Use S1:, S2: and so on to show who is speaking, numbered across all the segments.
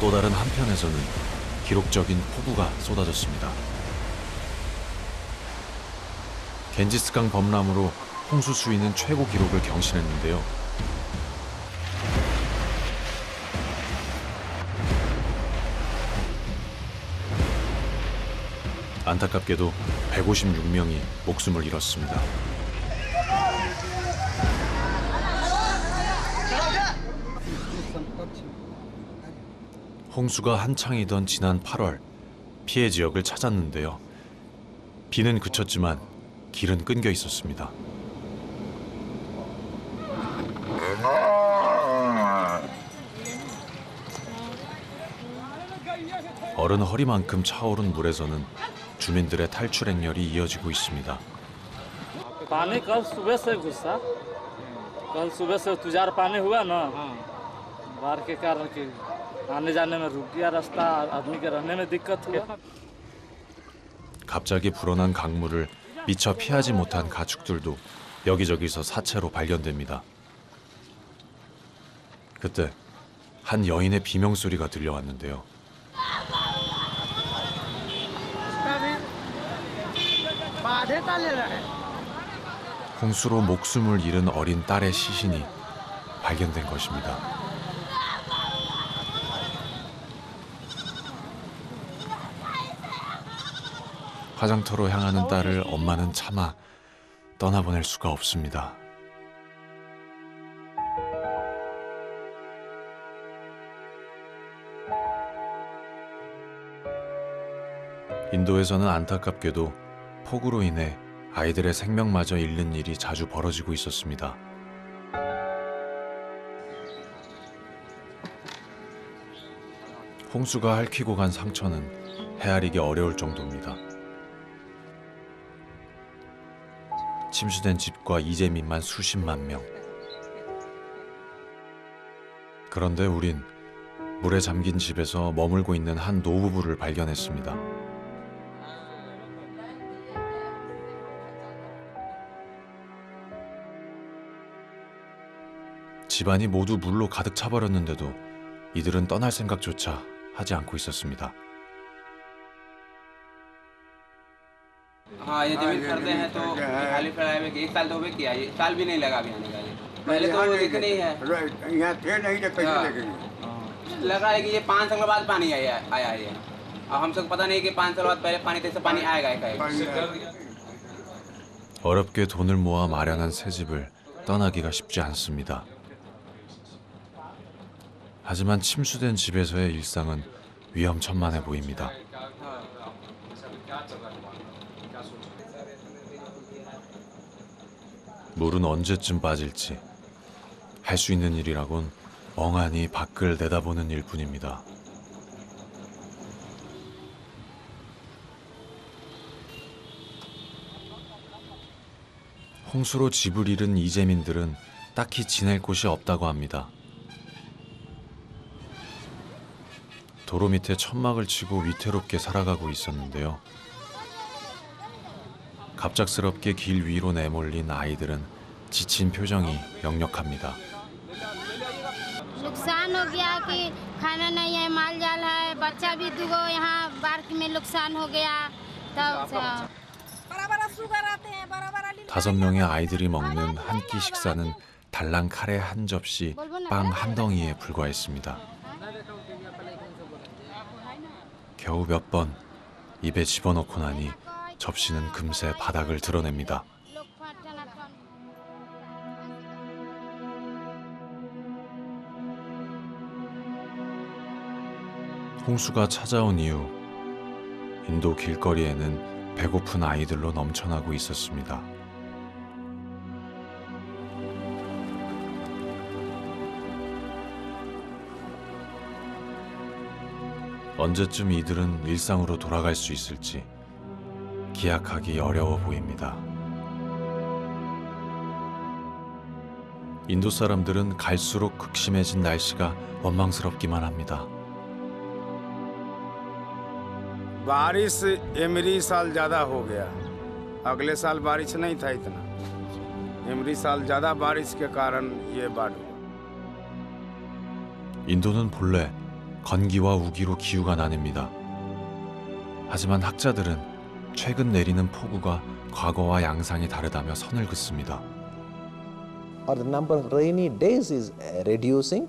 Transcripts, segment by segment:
S1: 또 다른 한편에서는 기록적인 폭우가 쏟아졌습니다. 겐지스강 범람으로 홍수 수위는 최고 기록을 경신했는데요. 안타깝게도 156명이 목숨을 잃었습니다. 홍수가 한창이던 지난 8월 피해 지역을 찾았는데요. 비는 그쳤지만 길은 끊겨 있었습니다. 어른 허리만큼 차오른 물에서는 주민들의 탈출 행렬이 이어지고 있습니다.
S2: पानी कल सुबह से घुसा कल सुबह से तुषार पानी हुआ ना बाढ़ के कारण कि आने जाने में रुक गया रास्ता आदमी के रहने में दिक्कत हुआ.
S1: 갑자기 불어난 강물을 미처 피하지 못한 가축들도 여기저기서 사체로 발견됩니다. 그때 한 여인의 비명소리가 들려왔는데요. 홍수로 목숨을 잃은 어린 딸의 시신이 발견된 것입니다. 화장터로 향하는 딸을 엄마는 차마 떠나보낼 수가 없습니다. 인도에서는 안타깝게도 폭우로 인해 아이들의 생명마저 잃는 일이 자주 벌어지고 있었습니다. 홍수가 핥히고 간 상처는 헤아리기 어려울 정도입니다. 침수된 집과 이재민만 수십만 명. 그런데 우린 물에 잠긴 집에서 머물고 있는 한 노부부를 발견했습니다. 집안이 모두 물로 가득 차버렸는데도 이들은 떠날 생각조차 하지 않고 있었습니다.
S3: हाँ ये जमीन खरीदे हैं तो खाली पड़ा है कि 1 साल तो हो गया ये साल भी नहीं लगा अभी आने का ये पहले तो वो दिख नहीं है
S4: यहाँ थे नहीं तो कैसे देखेंगे
S3: लगा है कि ये 5 साल बाद पानी आया ये अब हम सबको पता नहीं कि 5 साल बाद पहले पानी तो पानी आएगा
S1: 어렵게 돈을 모아 마련한 새 집을 떠나기가 쉽지 않습니다. 하지만 침수된 집에서의 일상은 위험천만해 보입니다. 물은 언제쯤 빠질지 할 수 있는 일이라곤 멍하니 밖을 내다보는 일뿐입니다. 홍수로 집을 잃은 이재민들은 딱히 지낼 곳이 없다고 합니다. 도로 밑에 천막을 치고 위태롭게 살아가고 있었는데요. 갑작스럽게 길 위로 내몰린 아이들은 지친 표정이 역력합니다.
S5: नुकसान हो गया कि खाना नहीं है माल जाल है बच्चा भी दुगो यहाँ बाढ़ में नुकसान हो गया तब
S1: 5명의 아이들이 먹는 한 끼 식사는 달랑 카레 한 접시, 빵 한 덩이에 불과했습니다. 겨우 몇 번 입에 집어넣고 나니 접시는 금세 바닥을 드러냅니다. 홍수가 찾아온 이후 인도 길거리에는 배고픈 아이들로 넘쳐나고 있었습니다. 언제쯤 이들은 일상으로 돌아갈 수 있을지 기약하기 어려워 보입니다. 인도 사람들은 갈수록 극심해진 날씨가 원망스럽기만 합니다.
S4: बारिश एमरी साल ज़्यादा हो गया। अगले साल बारिश नहीं था इतना। एमरी साल ज़्यादा बारिश के कारण ये बाढ़ हुआ।
S1: 인도는 본래 건기와 우기로 기후가 나뉩니다. 하지만 학자들은 최근 내리는 폭우가 과거와 양상이 다르다며 선을 긋습니다.
S6: Or the number of rainy days is reducing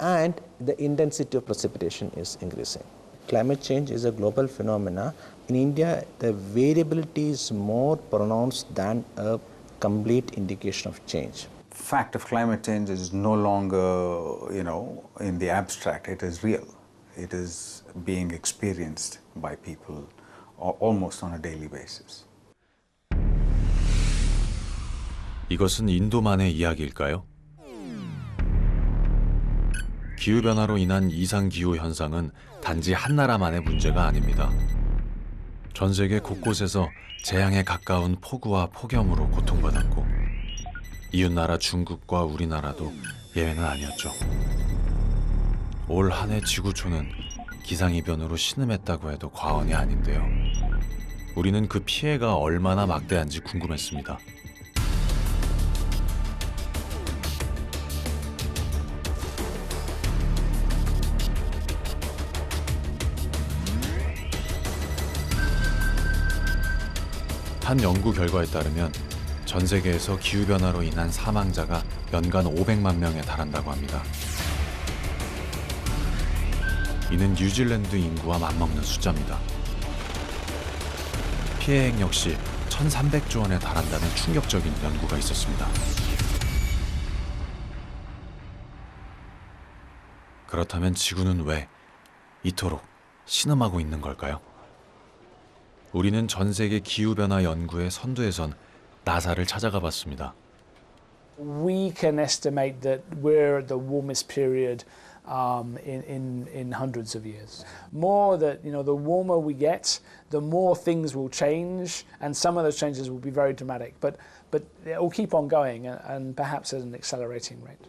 S6: and the intensity of precipitation is increasing. Climate change is a global phenomena. In India, the variability is more pronounced than a complete indication of change.
S7: Fact of climate change is no longer, in the abstract. It is real. It is being experienced by people almost on a daily basis.
S1: 이것은 인도만의 이야기일까요? 기후변화로 인한 이상기후 현상은 단지 한 나라만의 문제가 아닙니다. 전 세계 곳곳에서 재앙에 가까운 폭우와 폭염으로 고통받았고 이웃나라 중국과 우리나라도 예외는 아니었죠. 올 한 해 지구촌은 기상이변으로 신음했다고 해도 과언이 아닌데요. 우리는 그 피해가 얼마나 막대한지 궁금했습니다. 한 연구 결과에 따르면 전 세계에서 기후변화로 인한 사망자가 연간 500만 명에 달한다고 합니다. 이는 뉴질랜드 인구와 맞먹는 숫자입니다. 피해액 역시 1,300조 원에 달한다는 충격적인 연구가 있었습니다. 그렇다면 지구는 왜 이토록 신음하고 있는 걸까요? 우리는 전 세계 기후변화 연구의 선두에 선 나사를 찾아가 봤습니다.
S8: We can estimate that we're at the warmest period in hundreds of years. More that, the warmer we get, the more things will change, and some of those changes will be very dramatic. But it will keep on going, and perhaps at an accelerating rate.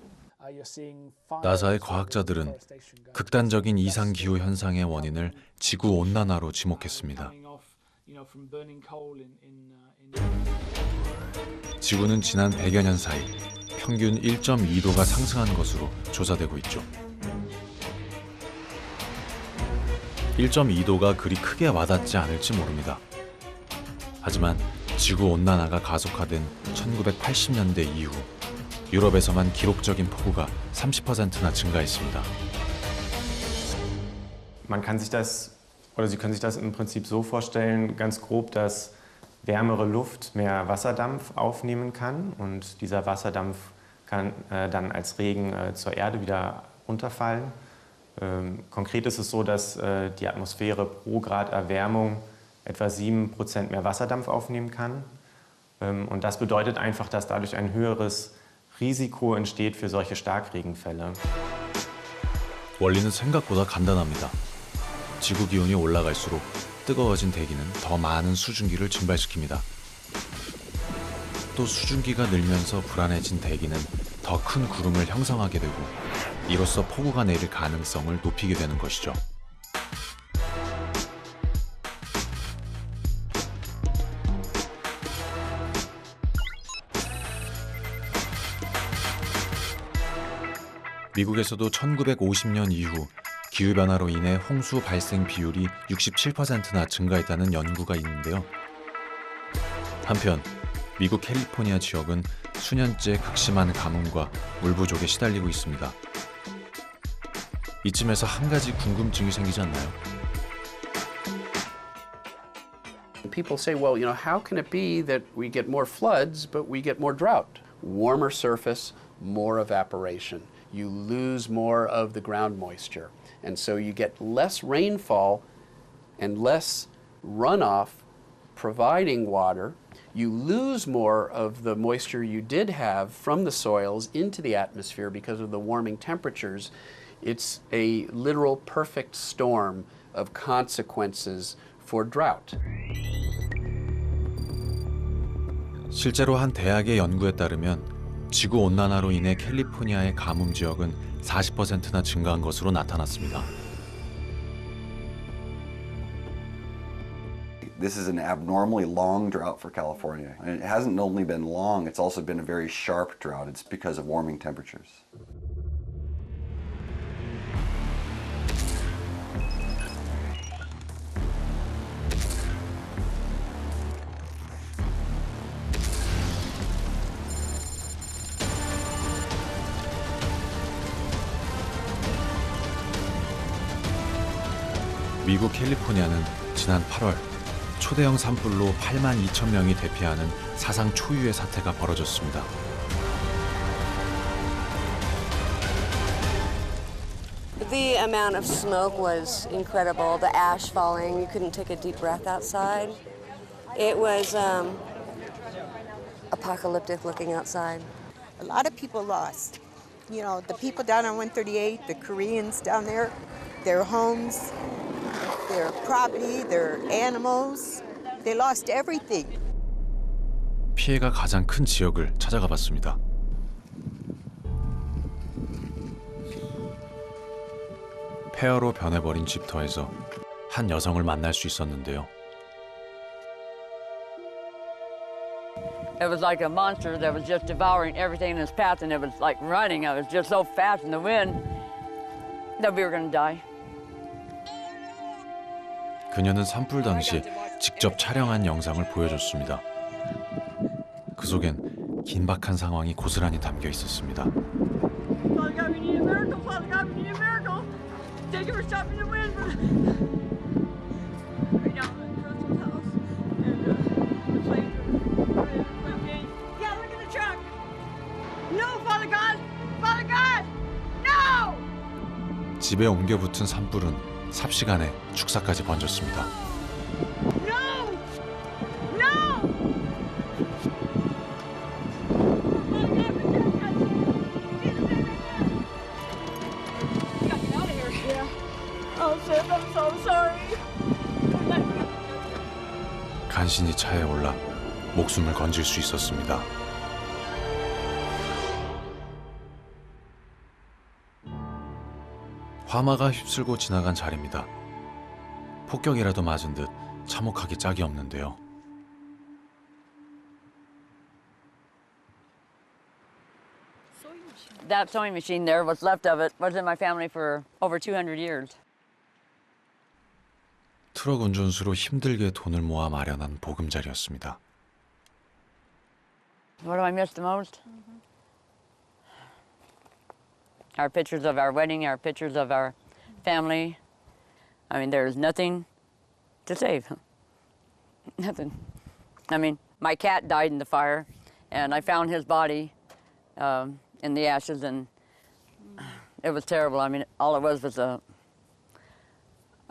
S1: 나사의 과학자들은 극단적인 이상 기후 현상의 원인을 지구 온난화로 지목했습니다. 지구는 지난 100여 년 사이 평균 1.2도가 상승한 것으로 조사되고 있죠. 1.2도가 그리 크게 와닿지 않을지 모릅니다. 하지만 지구 온난화가 가속화된 1980년대 이후 유럽에서만 기록적인 폭우가 30%나 증가했습니다.
S9: Man kann sich das, oder Sie können sich das im Prinzip so vorstellen, ganz grob, dass wärmere Luft mehr Wasserdampf aufnehmen kann und dieser Wasserdampf kann dann als Regen zur Erde wieder runterfallen. Konkret ist es so, dass die Atmosphäre pro Grad Erwärmung etwa 7% mehr Wasserdampf aufnehmen kann. Und das bedeutet einfach, dass dadurch ein höheres Risiko entsteht für solche Starkregenfälle.
S1: 원리는 생각보다 간단합니다. 지구 기온이 올라갈수록 뜨거워진 대기는 더 많은 수증기를 증발시킵니다. 또 수증기가 늘면서 불안해진 대기는 더 큰 구름을 형성하게 되고 이로써 폭우가 내릴 가능성을 높이게 되는 것이죠. 미국에서도 1950년 이후 기후변화로 인해 홍수 발생 비율이 67%나 증가했다는 연구가 있는데요. 한편 미국 캘리포니아 지역은 수년째 극심한 가뭄과 물 부족에 시달리고 있습니다. 이쯤에서 한 가지 궁금증이 생기지 않나요?
S10: People say, well, how can it be that we get more floods, but we get more drought? Warmer surface, more evaporation. You lose more of the ground moisture. And so you get less rainfall and less runoff providing water. You lose more of the moisture you did have from the soils into the atmosphere because of the warming temperatures. It's a literal perfect storm of consequences for drought.
S1: 실제로 한 대학의 연구에 따르면 지구 온난화로 인해 캘리포니아의 가뭄 지역은 40%나 증가한 것으로 나타났습니다.
S11: This is an abnormally long drought for California. And it hasn't only been long, it's also been a very sharp drought. It's because of warming temperatures.
S1: 미국 캘리포니아는 지난 8월 초대형 산불로 8만 2천 명이 대피하는 사상 초유의 사태가 벌어졌습니다.
S12: The amount of smoke was incredible. The ash falling, you couldn't take a deep breath outside. It was apocalyptic looking outside.
S13: A lot of people lost. You know, the people down on 138, the Koreans down there, their homes, their property, their animals, they lost everything.
S1: 피해가 가장 큰 지역을 찾아가 봤습니다. 폐허로 변해버린 집터에서 한 여성을 만날 수 있었는데요.
S14: It was like a monster that was just devouring everything in its path, and it was like running. I was just so fast in the wind that we were going to die.
S1: 그녀는 산불 당시 직접 촬영한 영상을 보여줬습니다. 그 속엔 긴박한 상황이 고스란히 담겨 있었습니다.
S15: Father God, we need a miracle. Father God, we need a miracle. Thank you for stopping the wind. Right now, I'm at Russell's house, and the flames are flaming. Yeah, look at the truck. No, Father God! Father God! No!
S1: 집에 옮겨 붙은 산불은 삽시간에 축사까지 번졌습니다.
S15: No! No! I'm so sorry.
S1: 간신히 차에 올라 목숨을 건질 수 있었습니다. 화마가 휩쓸고 지나간 자리입니다. 폭격이라도 맞은 듯 참혹하기 짝이 없는데요.
S14: That sewing machine there, what's left of it, was in my family for over 200 years.
S1: 트럭 운전수로 힘들게 돈을 모아 마련한 보금자리였습니다.
S14: What do I miss the most? Our pictures of our wedding, our pictures of our family. I mean, there's nothing to save. Nothing. I mean, my cat died in the fire, and I found his body in the ashes, and it was terrible. I mean, all it was a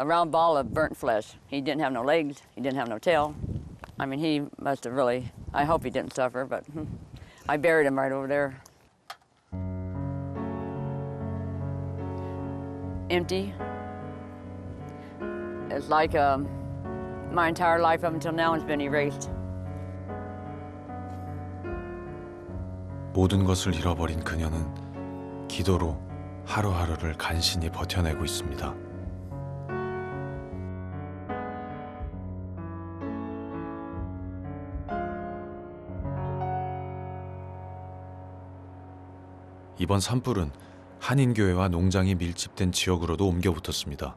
S14: round ball of burnt flesh. He didn't have no legs. He didn't have no tail. I mean, he must have really, I hope he didn't suffer, but I buried him right over there. Empty. It's like my entire life up until now has been erased.
S1: 모든 것을 잃어버린 그녀는 기도로 하루하루를 간신히 버텨내고 있습니다. 이번 산불은 한인교회와 농장이 밀집된 지역으로도 옮겨 붙었습니다.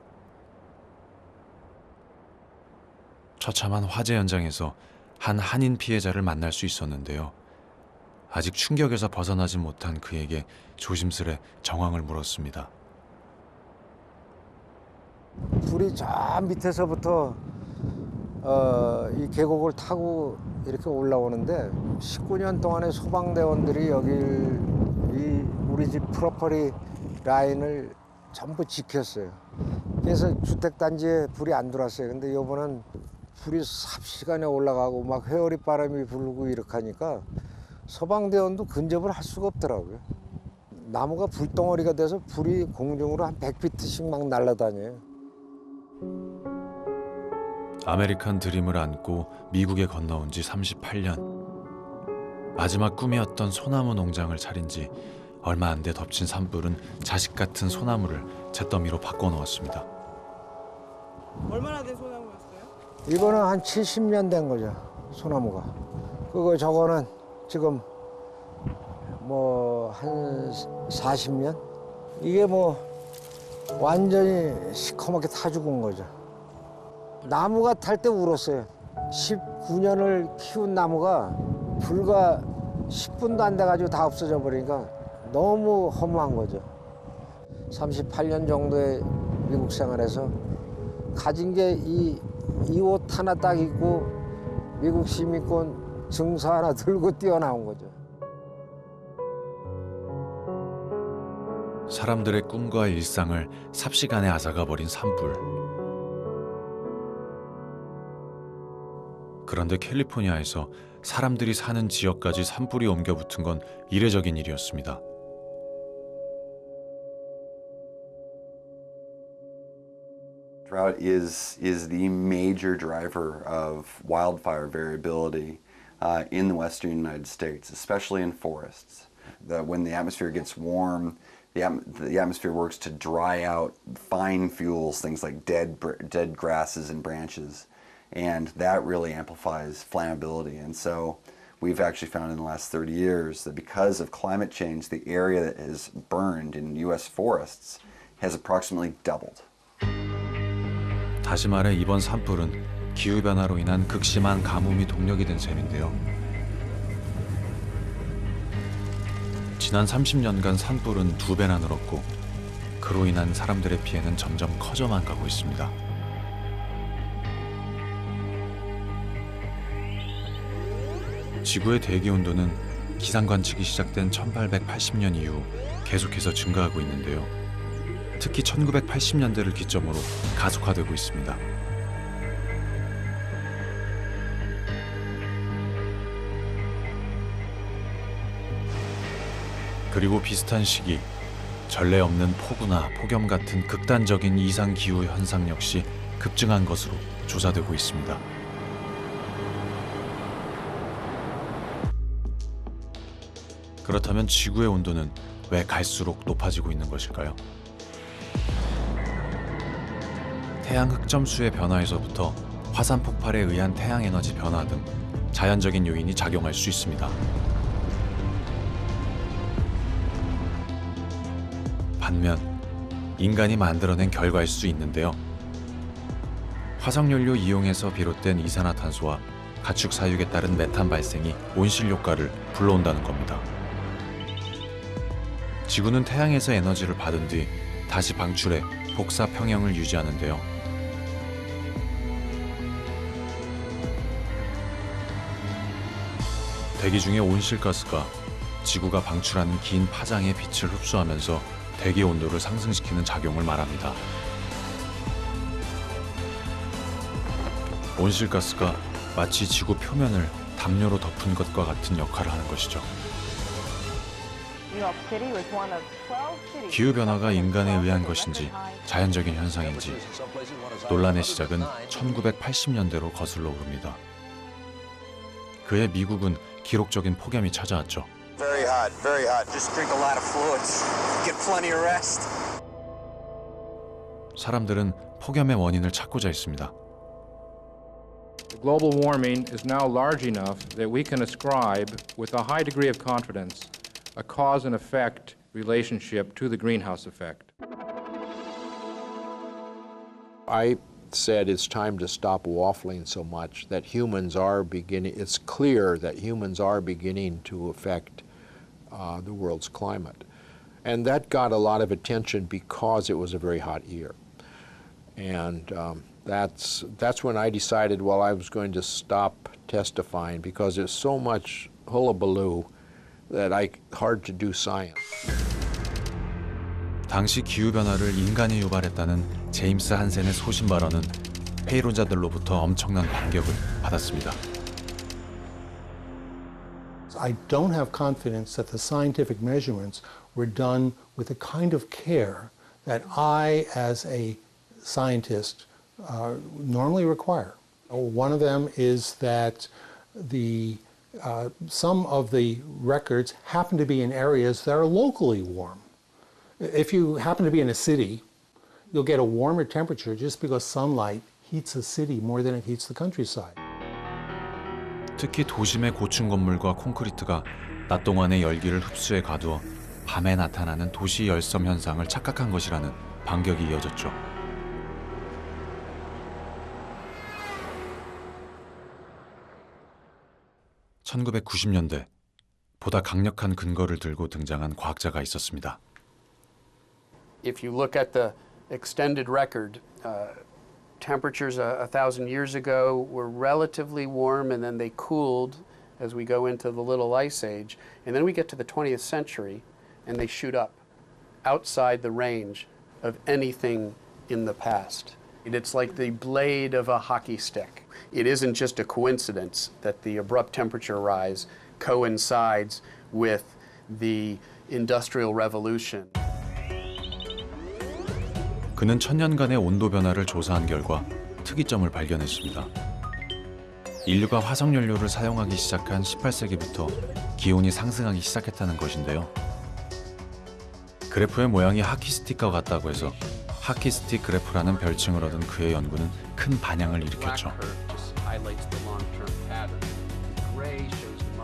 S1: 처참한 화재 현장에서 한 한인 피해자를 만날 수 있었는데요. 아직 충격에서 벗어나지 못한 그에게 조심스레 정황을 물었습니다.
S16: 불이 저 밑에서부터 이 계곡을 타고 이렇게 올라오는데 19년 동안에 소방대원들이 여길 우리 집 프로퍼리 라인을 전부 지켰어요. 그래서 주택단지에 불이 안 들어왔어요. 근데 이번엔 불이 삽시간에 올라가고 막 회오리 바람이 불고 이렇게 하니까 소방대원도 근접을 할 수가 없더라고요. 나무가 불덩어리가 돼서 불이 공중으로 한 100피트씩 막 날아다녀요.
S1: 아메리칸 드림을 안고 미국에 건너온 지 38년. 마지막 꿈이었던 소나무 농장을 차린 지 얼마 안 돼 덮친 산불은 자식 같은 소나무를 잿더미로 바꿔놓았습니다.
S17: 얼마나 된 소나무였어요?
S16: 이거는 한 70년 된 거죠, 소나무가. 저거는 지금 뭐 한 40년? 이게 뭐 완전히 시커멓게 타 죽은 거죠. 나무가 탈 때 울었어요. 19년을 키운 나무가 불과 10분도 안 돼가지고 다 없어져 버리니까 너무 허무한 거죠. 38년 정도의 미국 생활에서 가진 게 이 옷 하나 딱 입고 미국 시민권 증서 하나 들고 뛰어나온 거죠.
S1: 사람들의 꿈과 일상을 삽시간에 앗아가 버린 산불. 그런데 캘리포니아에서 사람들이 사는 지역까지 산불이 옮겨 붙은 건 이례적인 일이었습니다.
S11: Drought is the major driver of wildfire variability in the western United States, especially in forests. When the atmosphere gets warm, the atmosphere works to dry out fine fuels, things like dead grasses and branches, and that really amplifies flammability. And so we've actually found in the last 30 years that because of climate change, the area that is burned in U.S. forests has approximately doubled.
S1: 다시 말해 이번 산불은 기후변화로 인한 극심한 가뭄이 동력이 된 셈인데요. 지난 30년간 산불은 2배나 늘었고 그로 인한 사람들의 피해는 점점 커져만 가고 있습니다. 지구의 대기 온도는 기상 관측이 시작된 1880년 이후 계속해서 증가하고 있는데요. 특히 1980년대를 기점으로 가속화되고 있습니다. 그리고 비슷한 시기, 전례 없는 폭우나 폭염 같은 극단적인 이상 기후 현상 역시 급증한 것으로 조사되고 있습니다. 그렇다면 지구의 온도는 왜 갈수록 높아지고 있는 것일까요? 태양 흑점수의 변화에서부터 화산 폭발에 의한 태양 에너지 변화 등 자연적인 요인이 작용할 수 있습니다. 반면 인간이 만들어낸 결과일 수 있는데요. 화석연료 이용에서 비롯된 이산화탄소와 가축 사육에 따른 메탄 발생이 온실 효과를 불러온다는 겁니다. 지구는 태양에서 에너지를 받은 뒤 다시 방출해 복사 평형을 유지하는데요. 대기 중의 온실가스가 지구가 방출하는 긴 파장의 빛을 흡수하면서 대기 온도를 상승시키는 작용을 말합니다. 온실가스가 마치 지구 표면을 담요로 덮은 것과 같은 역할을 하는 것이죠. 기후변화가 인간에 의한 것인지 자연적인 현상인지 논란의 시작은 1980년대로 거슬러 오릅니다. 그해 미국은 기록적인 폭염이 찾아왔죠.
S18: Very hot, very hot. Just drink a lot of fluids. Get plenty of rest.
S1: 사람들은 폭염의 원인을 찾고자 했습니다.
S19: Global warming is now large enough that we can ascribe, with a high degree of confidence, a cause and effect relationship to the greenhouse effect.
S20: I said it's time to stop waffling so much, that humans are beginning, it's clear that humans are beginning to affect the world's climate. And that got a lot of attention because it was a very hot year. And that's when I decided, well, I was going to stop testifying because there's so much hullabaloo that hard to do science.
S1: 당시 기후변화를 인간이 유발했다는 제임스 한센의 소신 발언은 회의론자들로부터 엄청난 반격을 받았습니다.
S21: I don't have confidence that the scientific measurements were done with the kind of care that I, as a scientist, normally require. One of them is that some of the records happen to be in areas that are locally warm. If you happen to be in a city, you'll get a warmer temperature just because sunlight heats a city more than it heats the countryside.
S1: 특히 도심의 고층 건물과 콘크리트가 낮 동안의 열기를 흡수해 가두어 밤에 나타나는 도시 열섬 현상을 착각한 것이라는 반격이 이어졌죠. (1990년대) 보다 강력한 근거를 들고 등장한 과학자가 있었습니다.
S10: If you look at the extended record, temperatures 1,000 years ago were relatively warm, and then they cooled as we go into the Little Ice Age. And then we get to the 20th century, and they shoot up outside the range of anything in the past. It's like the blade of a hockey stick. It isn't just a coincidence that the abrupt temperature rise coincides with the Industrial Revolution.
S1: 그는 천년간의 온도 변화를 조사한 결과 특이점을 발견했습니다. 인류가 화석연료를 사용하기 시작한 18세기부터 기온이 상승하기 시작했다는 것인데요. 그래프의 모양이 하키스틱과 같다고 해서 하키스틱 그래프라는 별칭을 얻은 그의 연구는 큰 반향을 일으켰죠.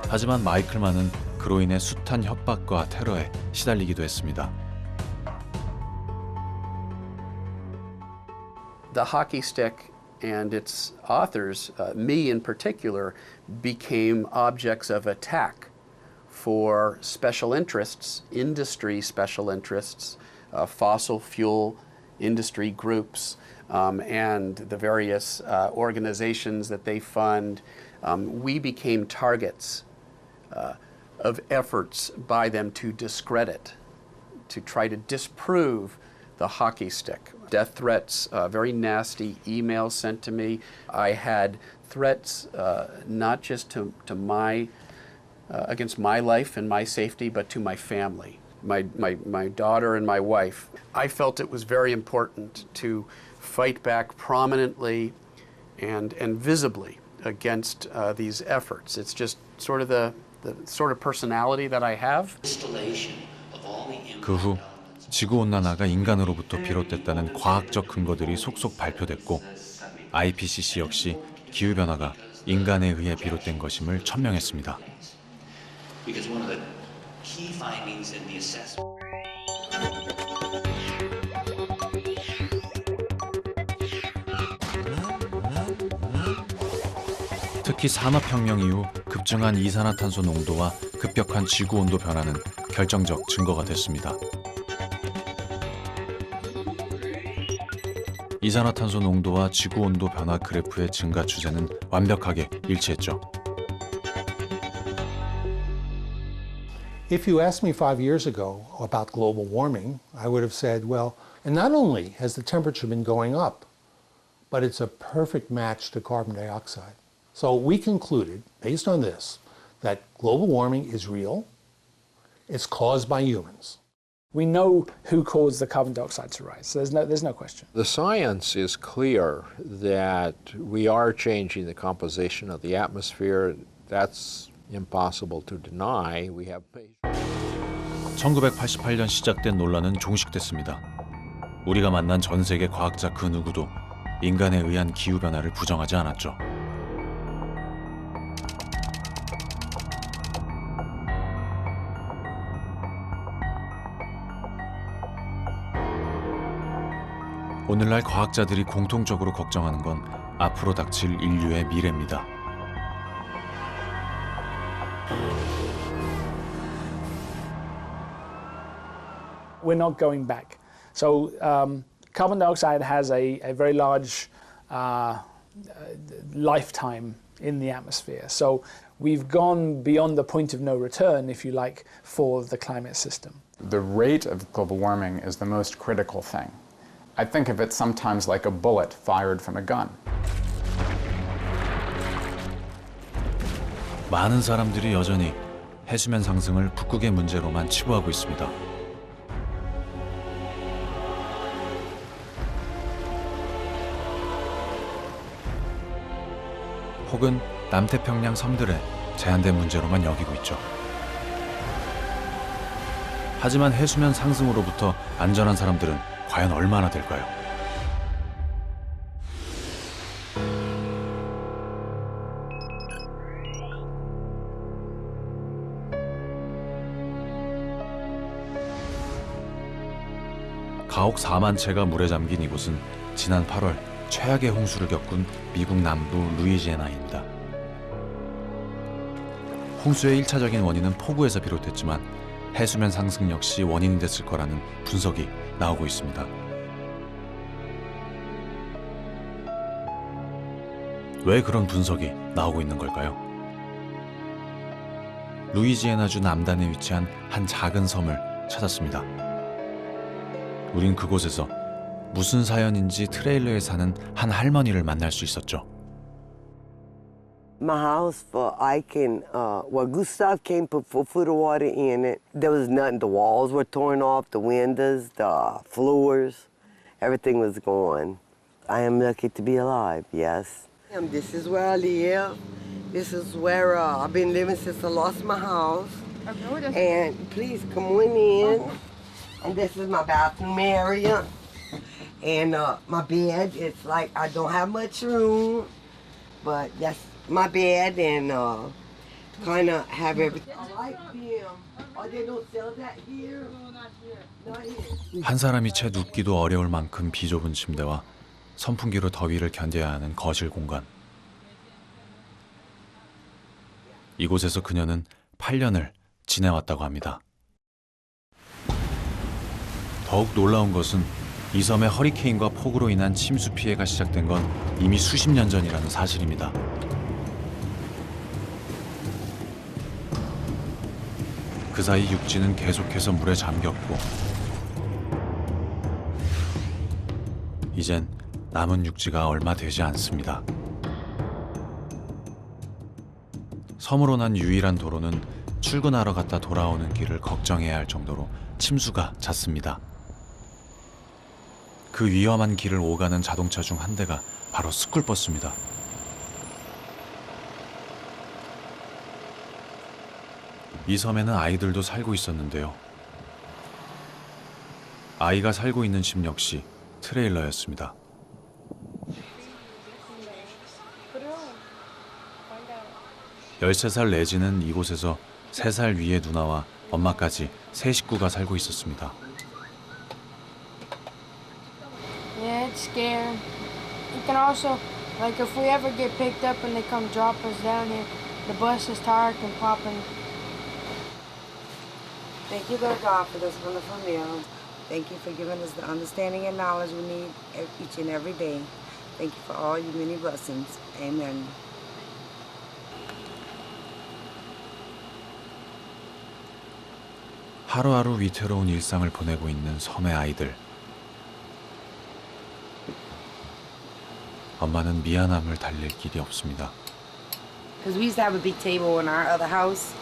S1: 하지만 마이클만은 그로 인해 숱한 협박과 테러에 시달리기도 했습니다.
S10: The hockey stick and its authors, me in particular, became objects of attack for special interests, industry special interests, fossil fuel industry groups, and the various organizations that they fund. We became targets of efforts by them to discredit, to try to disprove the hockey stick. Death threats, very nasty emails sent to me. I had threats not just to my, against my life and my safety, but to my family, my daughter and my wife. I felt it was very important to fight back prominently and visibly against these efforts. It's just sort of the sort of personality that I have.
S1: 그 후 지구온난화가 인간으로부터 비롯됐다는 과학적 근거들이 속속 발표됐고 IPCC 역시 기후변화가 인간에 의해 비롯된 것임을 천명했습니다. 특히 산업혁명 이후 급증한 이산화탄소 농도와 급격한 지구온도 변화는 결정적 증거가 됐습니다. 이산화탄소 농도와 지구온도 변화 그래프의 증가 추세는 완벽하게 일치했죠.
S21: If you asked me 5 years ago about global warming, I would have said, well, and not only has the temperature been going up, but it's a perfect match to carbon dioxide. So we concluded, based on this, that global warming is real, it's caused by humans.
S8: We know who caused the carbon dioxide to rise, so there's no question.
S20: The science is clear that we are changing the composition of the atmosphere. That's impossible to deny. We have
S1: 1988년 시작된 논란은 종식됐습니다. 우리가 만난 전 세계 과학자 그 누구도 인간에 의한 기후변화를 부정하지 않았죠. 오늘날 과학자들이 공통적으로 걱정하는 건 앞으로 닥칠 인류의 미래입니다.
S8: We're not going back. So carbon dioxide has a very large lifetime in the atmosphere. So we've gone beyond the point of no return, if you like, for the climate system.
S2: The rate of global warming is the most critical thing. I think of it sometimes like a bullet fired from a gun.
S1: 많은 사람들이 여전히 해수면 상승을 북극의 문제로만 치부하고 있습니다. 혹은 남태평양 섬들의 제한된 문제로만 여기고 있죠. 하지만 해수면 상승으로부터 안전한 사람들은 과연 얼마나 될까요? 가옥 4만 채가 물에 잠긴 이곳은 지난 8월 최악의 홍수를 겪은 미국 남부 루이지애나입니다. 홍수의 1차적인 원인은 폭우에서 비롯됐지만 해수면 상승 역시 원인이 됐을 거라는 분석이 나오고 있습니다. 왜 그런 분석이 나오고 있는 걸까요? 루이지애나주 남단에 위치한 한 작은 섬을 찾았습니다. 우린 그곳에서 무슨 사연인지 트레일러에 사는 한 할머니를 만날 수 있었죠.
S3: My house, Gustav came put 4 foot of water in it. There was nothing. The walls were torn off, the windows, the floors, everything was gone. I am lucky to be alive, yes. This is where I live. This is where I've been living since I lost my house. And please come on in. And this is my bathroom area. And my bed, it's like I don't have much room, but that's my bed and kind of have everything. I like them. Oh, they don't sell that here? No, not here. Not here.
S1: 한 사람이 채 눕기도 어려울 만큼 비좁은 침대와 선풍기로 더위를 견뎌야 하는 거실 공간. 이곳에서 그녀는 8년을 지내왔다고 합니다. 더욱 놀라운 것은 이 섬의 허리케인과 폭우로 인한 침수 피해가 시작된 건 이미 수십 년 전이라는 사실입니다. 그 사이 육지는 계속해서 물에 잠겼고 이젠 남은 육지가 얼마 되지 않습니다. 섬으로 난 유일한 도로는 출근하러 갔다 돌아오는 길을 걱정해야 할 정도로 침수가 잦습니다. 그 위험한 길을 오가는 자동차 중 한 대가 바로 스쿨버스입니다. 이 섬에는 아이들도 살고 있었는데요. 아이가 살고 있는 집 역시 트레일러였습니다. 13살 레지는 이곳에서 3살 위의 누나와 엄마까지 세 식구가 살고 있었습니다.
S22: Yeah, it's scary. You can also, like if we ever get picked up and they come drop us down here, the bus's tire can pop in.
S3: Thank you, Lord God, for this wonderful meal. Thank you for giving us the understanding and knowledge we need each and every day. Thank you for all your many blessings. Amen.
S1: 하루하루 위태로운 일상을 보내고 있는 섬의 아이들. 엄마는 미안함을 달랠 길이 없습니다.
S3: Because we used to have a big table in our other house.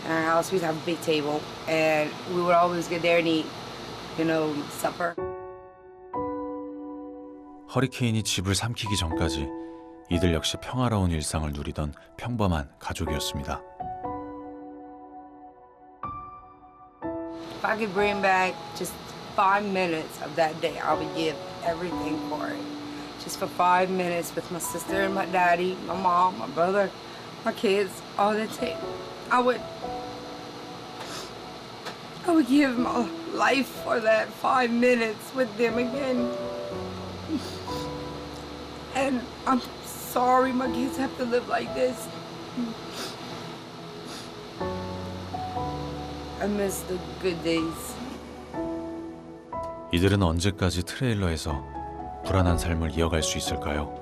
S3: In our house, we used to have a big table, and we would always get there and eat, supper.
S1: 허리케인이 집을 삼키기 전까지 이들 역시 평화로운 일상을 누리던 평범한 가족이었습니다.
S3: If I could bring back just 5 minutes of that day, I would give everything for it. Just for 5 minutes with my sister and my daddy, my mom, my brother, my kids, all the time. I would give my life for that 5 minutes with them again. And I'm sorry my kids have to live like this. I miss the good days.
S1: 이들은 언제까지 트레일러에서 불안한 삶을 이어갈 수 있을까요?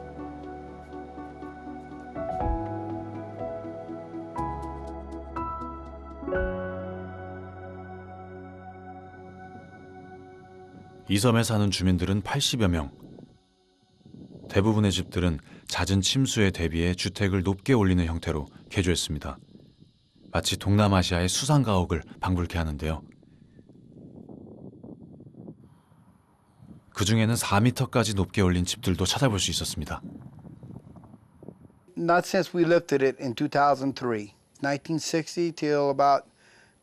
S1: 이 섬에 사는 주민들은 80여 명. 대부분의 집들은 잦은 침수에 대비해 주택을 높게 올리는 형태로 개조했습니다. 마치 동남아시아의 수상가옥을 방불케 하는데요. 그 중에는 4m까지 높게 올린 집들도 찾아볼 수 있었습니다.
S23: Not since we lifted it in 2003. 1960 till about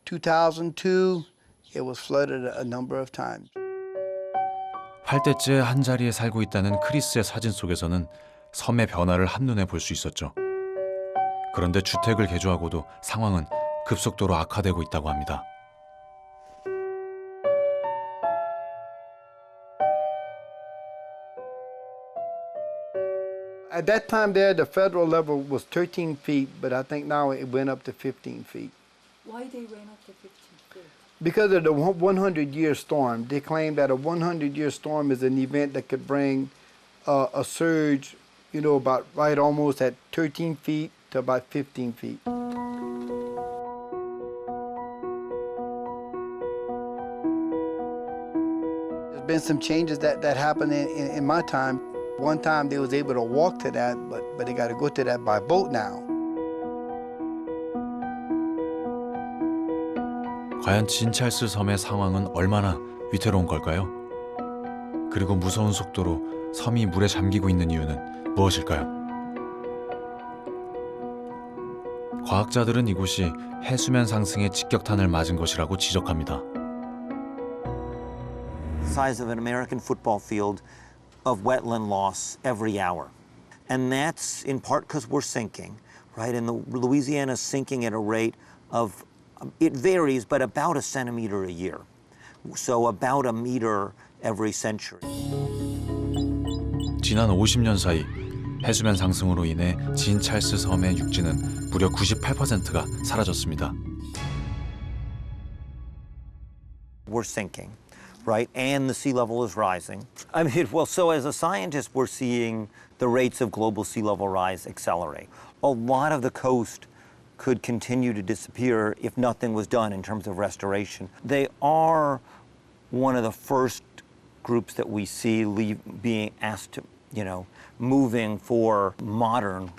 S23: 2002, it was flooded a number of times.
S1: 8대째 한 자리에 살고 있다는 크리스의 사진 속에서는 섬의 변화를 한눈에 볼 수 있었죠. 그런데 주택을 개조하고도 상황은 급속도로 악화되고 있다고 합니다.
S23: At that time there, the federal level was 13 feet, but I think now it went up to 15 feet.
S15: Why they went up to 15 feet?
S23: Because of the 100-year storm. They claim that a 100-year storm is an event that could bring a surge, you know, about right almost at 13 feet to about 15 feet. There's been some changes that happened in my time. One time they was able to walk to that, but they got to go to that by boat now.
S1: 과연 진찰스 섬의 상황은 얼마나 위태로운 걸까요? 그리고 무서운 속도로 섬이 물에 잠기고 있는 이유는 무엇일까요? 과학자들은 이곳이 해수면 상승의 직격탄을 맞은 것이라고 지적합니다.
S4: The size of an American football field of wetland loss every hour. And that's in part because we're sinking, right? And the Louisiana's sinking at a rate of, it varies, but about a centimeter a year. So about a meter every century.
S1: 지난 50년 사이 해수면 상승으로 인해 진찰스 섬의 육지는 무려 98%가 사라졌습니다.
S4: We're sinking, right? And the sea level is rising. I mean, well, so as a scientist, we're seeing the rates of global sea level rise accelerate. A lot of the coast could continue to disappear if nothing was done in terms of restoration. They are one of the first groups that we see being asked to, you know, moving for modern,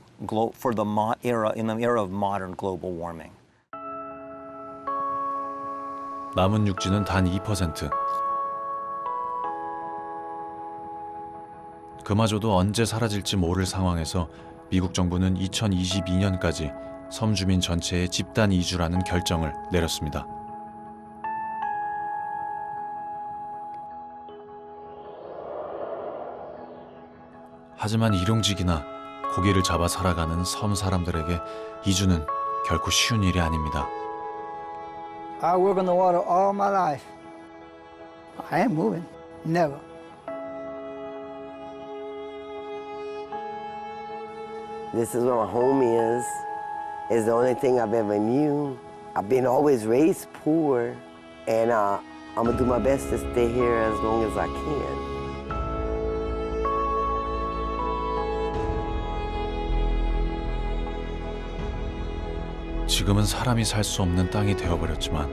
S4: for the era, in the era of modern global warming.
S1: 남은 육지는 단 2%. 그마저도 언제 사라질지 모를 상황에서 미국 정부는 2022년까지 섬 주민 전체의 집단 이주라는 결정을 내렸습니다. 하지만 일용직이나 고기를 잡아 살아가는 섬 사람들에게 이주는 결코 쉬운 일이 아닙니다.
S23: I work on the water all my life. I ain't moving, never.
S3: This is where my home is. It's the only thing I've ever knew. I've been always raised poor, and I'm gonna do my best to stay here as long as I can.
S1: 지금은 사람이 살 수 없는 땅이 되어버렸지만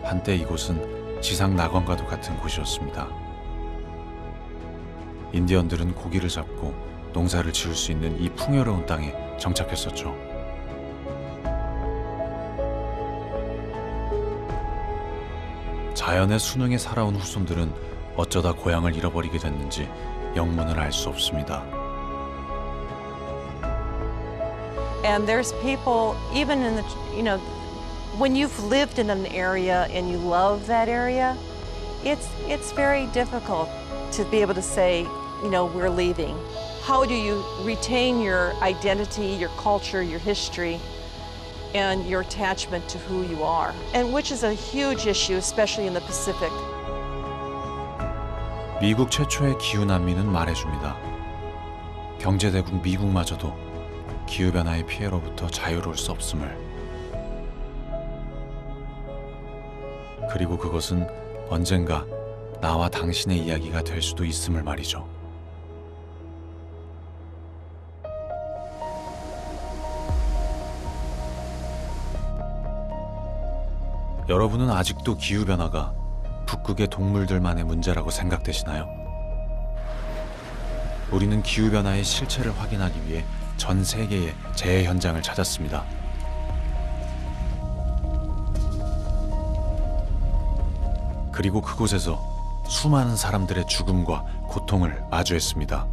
S1: 한때 이곳은 지상 낙원과도 같은 곳이었습니다. 인디언들은 고기를 잡고 농사를 지을 수 있는 이 풍요로운 땅에 정착했었죠. 자연의 순응에 살아온 후손들은 어쩌다 고향을 잃어버리게 됐는지 영문을 알 수 없습니다.
S5: And there's people, even in the, you know, when you've lived in an area and you love that area, it's very difficult to be able to say, you know, we're leaving. How do you retain your identity, your culture, your history, and your attachment to who you are? And which is a huge issue, especially in the Pacific.
S1: 미국 최초의 기후 난민은 말해줍니다. 경제대국 미국마저도 기후변화의 피해로부터 자유로울 수 없음을. 그리고 그것은 언젠가 나와 당신의 이야기가 될 수도 있음을 말이죠. 여러분은 아직도 기후변화가 북극의 동물들만의 문제라고 생각되시나요? 우리는 기후변화의 실체를 확인하기 위해 전 세계의 재해 현장을 찾았습니다. 그리고 그곳에서 수많은 사람들의 죽음과 고통을 마주했습니다.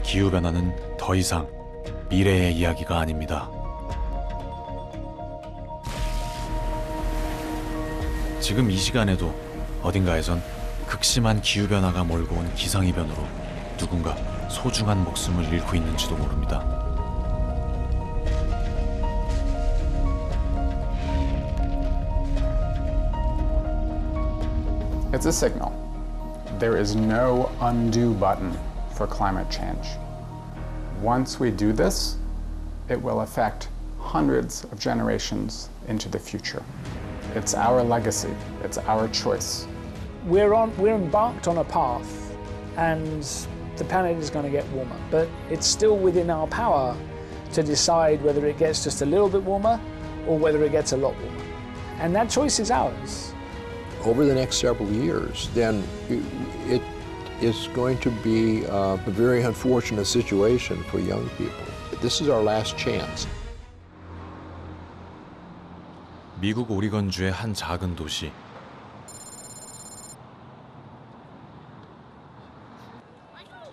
S1: 기후변화는 더 이상 미래의 이야기가 아닙니다. 지금 이 시간에도 어딘가에선 극심한 기후변화가 몰고 온 기상이변으로 누군가 소중한 목숨을 잃고 있는지도 모릅니다.
S2: It's a signal. There is no undo button for climate change. Once we do this, it will affect hundreds of generations into the future. It's our legacy. It's our choice.
S8: We're embarked on a path, and the planet is going to get warmer. But it's still within our power to decide whether it gets just a little bit warmer or whether it gets a lot warmer. And that choice is ours.
S20: Over the next several years, then it is going to be a very unfortunate situation for young people. This is our last chance.
S1: 미국 오리건주의 한 작은 도시.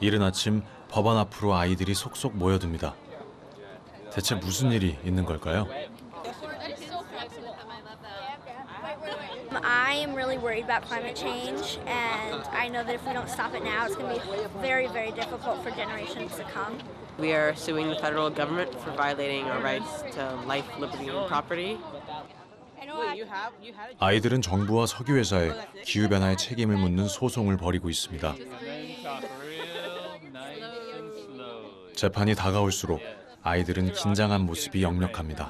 S1: 이른 아침 법원 앞으로 아이들이 속속 모여듭니다. 대체 무슨 일이 있는 걸까요?
S6: I am really worried about climate change, and I know that if we don't stop it now, it's going to be very, very difficult for generations to come.
S7: We are suing the federal government for violating our rights to life, liberty, and property.
S1: 아이들은 정부와 석유회사에 기후변화의 책임을 묻는 소송을 벌이고 있습니다. 재판이 다가올수록 아이들은 긴장한 모습이 역력합니다.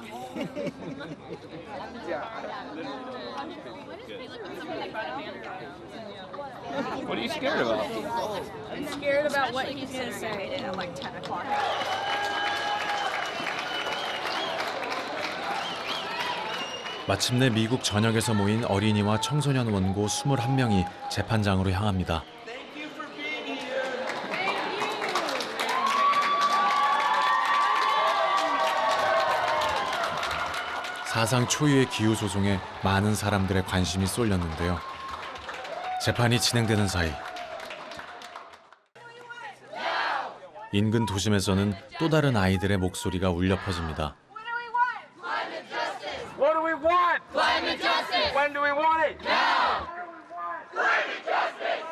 S9: What are you scared about?
S6: I'm scared about what he's going to say at like 10 o'clock.
S1: 마침내 미국 전역에서 모인 어린이와 청소년 원고 21명이 재판장으로 향합니다. 사상 초유의 기후 소송에 많은 사람들의 관심이 쏠렸는데요. 재판이 진행되는 사이 인근 도심에서는 또 다른 아이들의 목소리가 울려 퍼집니다.
S24: What do we want? Climate justice. When do we want it? Now. Climate justice.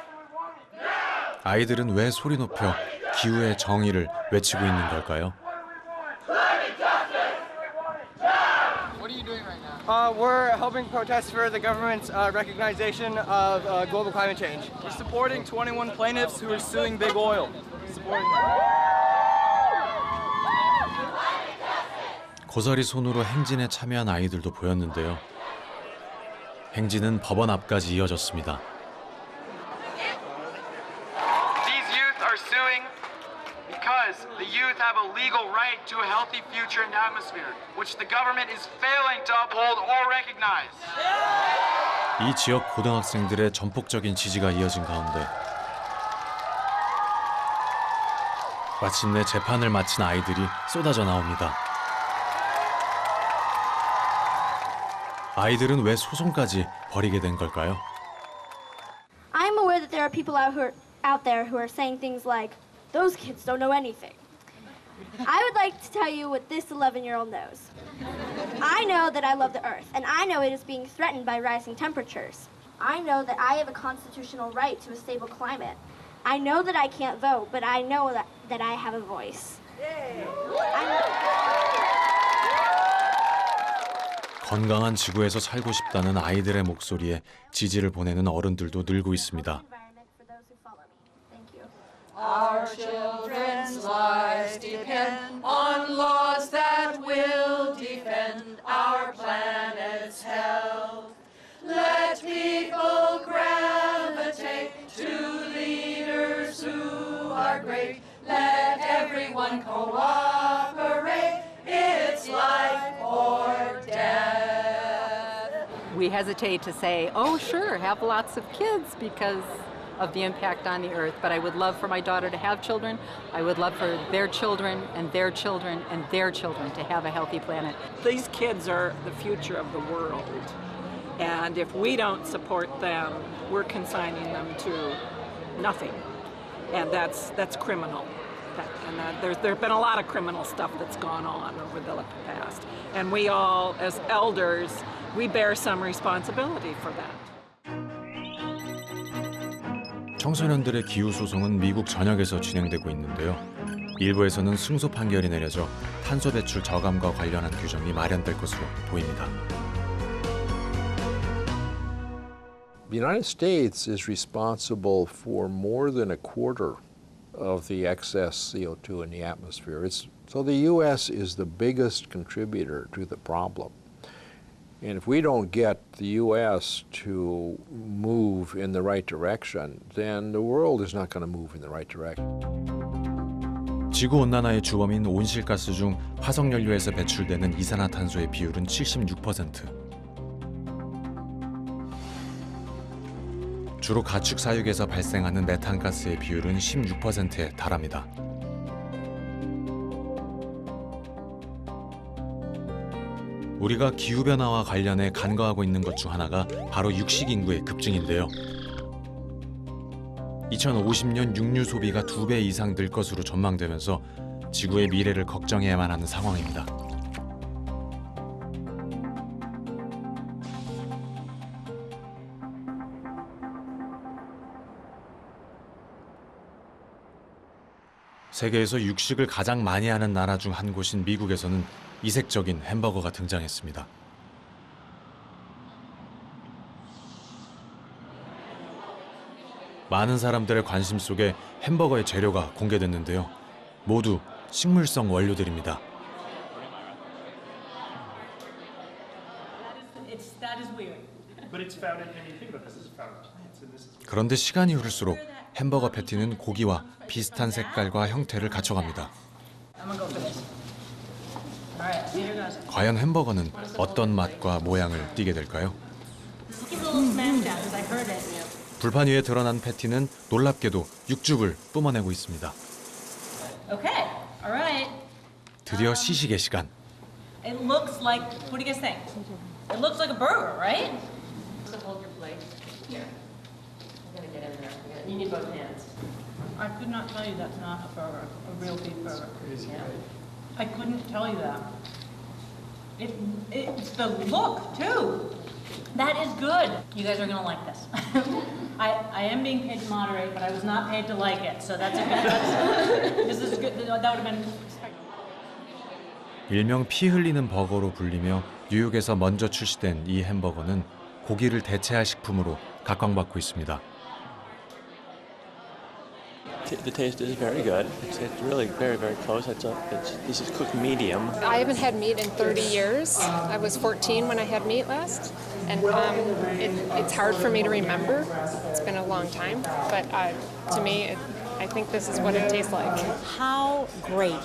S24: Now.
S1: 아이들은 왜 소리 높여 기후의 정의를 외치고 있는 걸까요?
S24: Climate justice. Now. What are you doing right now? We're helping protest for the government's recognition of global climate change. We're supporting 21 plaintiffs who are suing big oil. Supporting them.
S1: 고사리 손으로 행진에 참여한 아이들도 보였는데요. 행진은 법원 앞까지 이어졌습니다.
S24: These youth are suing because the youth have a legal right to a healthy future and atmosphere, which the government is failing to uphold or recognize.
S1: 이 지역 고등학생들의 전폭적인 지지가 이어진 가운데 마침내 재판을 마친 아이들이 쏟아져 나옵니다. 아이들은 왜 소송까지 벌이게 된 걸까요?
S6: I'm aware that there are people out there who are saying things like, those kids don't know anything. I would like to tell you what this 11-year-old knows. I know that I love the Earth, and I know it is being threatened by rising temperatures. I know that I have a constitutional right to a stable climate. I know that I can't vote, but I know that I have a voice.
S1: 건강한 지구에서 살고 싶다는 아이들의 목소리에 지지를 보내는 어른들도 늘고 있습니다.
S25: Our children's lives depend on laws that will defend our planet's health. Let people gravitate to leaders who are great. Let everyone cooperate. It's life or death.
S26: We hesitate to say, oh, sure, have lots of kids because of the impact on the earth, but I would love for my daughter to have children. I would love for their children and their children and their children to have a healthy planet.
S27: These kids are the future of the world, and if we don't support them, we're consigning them to nothing, and that's criminal. There have been a lot of criminal stuff that's gone on over the past, and we all, as elders, we bear some responsibility for that.
S1: 청소년들의 기후 소송은 미국 전역에서 진행되고 있는데요. 일부에서는 승소 판결이 내려져 탄소 배출 저감과 관련한 규정이 마련될 것으로 보입니다.
S20: The United States is responsible for more than a quarter of the excess CO2 in the atmosphere. So the U.S. is the biggest contributor to the problem. And if we don't get the U.S. to move in the right direction, then the world is not going to move in the right direction.
S1: 지구온난화의 주범인 온실가스 중 화석연료에서 배출되는 이산화탄소의 비율은 76%. 주로 가축 사육에서 발생하는 메탄가스의 비율은 16%에 달합니다. 우리가 기후변화와 관련해 간과하고 있는 것 중 하나가 바로 육식 인구의 급증인데요. 2050년 육류 소비가 2배 이상 늘 것으로 전망되면서 지구의 미래를 걱정해야만 하는 상황입니다. 세계에서 육식을 가장 많이 하는 나라 중 한 곳인 미국에서는 이색적인 햄버거가 등장했습니다. 많은 사람들의 관심 속에 햄버거의 재료가 공개됐는데요. 모두 식물성 원료들입니다. 그런데 시간이 흐를수록 햄버거 패티는 고기와 비슷한 색깔과 형태를 갖춰갑니다. 과연 햄버거는 어떤 맛과 모양을 띠게 될까요? 불판 위에 드러난 패티는 놀랍게도 육즙을 뿜어내고 있습니다. 드디어 시식의 시간.
S11: It looks like, what do you guys think? It looks like a burger, right?
S5: Hold your plate. Here. I'm gonna get in there. You need both hands.
S11: I could not tell you that's not a burger, a real beef burger. Yeah. I couldn't tell you that. It's the look, too. That is good. You guys are gonna like this. I am being paid to moderate, but I was not paid to like it, so that's a good, this is good, that would have been
S1: 일명 피 흘리는 버거로 불리며 뉴욕에서 먼저 출시된 이 햄버거는 고기를 대체할 식품으로 각광받고 있습니다.
S12: The taste is very good. It's really very, very close. This is cooked medium.
S13: I haven't had meat in 30 years. I was 14 when I had meat last, and it's hard for me to remember. It's been a long time, but to me, I think this is what it tastes like.
S11: How great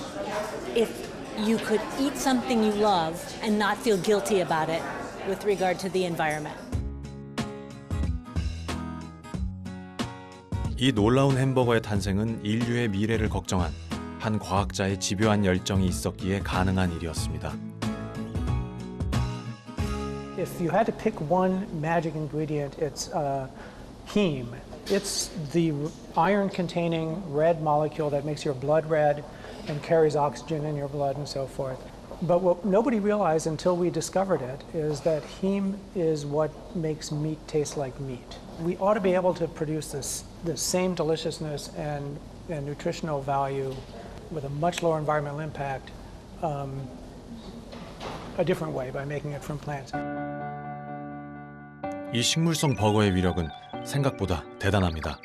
S11: if you could eat something you love and not feel guilty about it with regard to the environment.
S1: 이 놀라운 햄버거의 탄생은 인류의 미래를 걱정한 한 과학자의 집요한 열정이 있었기에 가능한 일이었습니다.
S14: If you had to pick one magic ingredient, it's heme. It's the iron-containing red molecule that makes your blood red and carries oxygen in your blood and so forth. But what nobody realized until we discovered it is that heme is what makes meat taste like meat. We ought to be able to produce the same deliciousness and nutritional value with a much lower environmental impact a different way by making it from plants.
S1: 이 식물성 버거의 위력은 생각보다 대단합니다.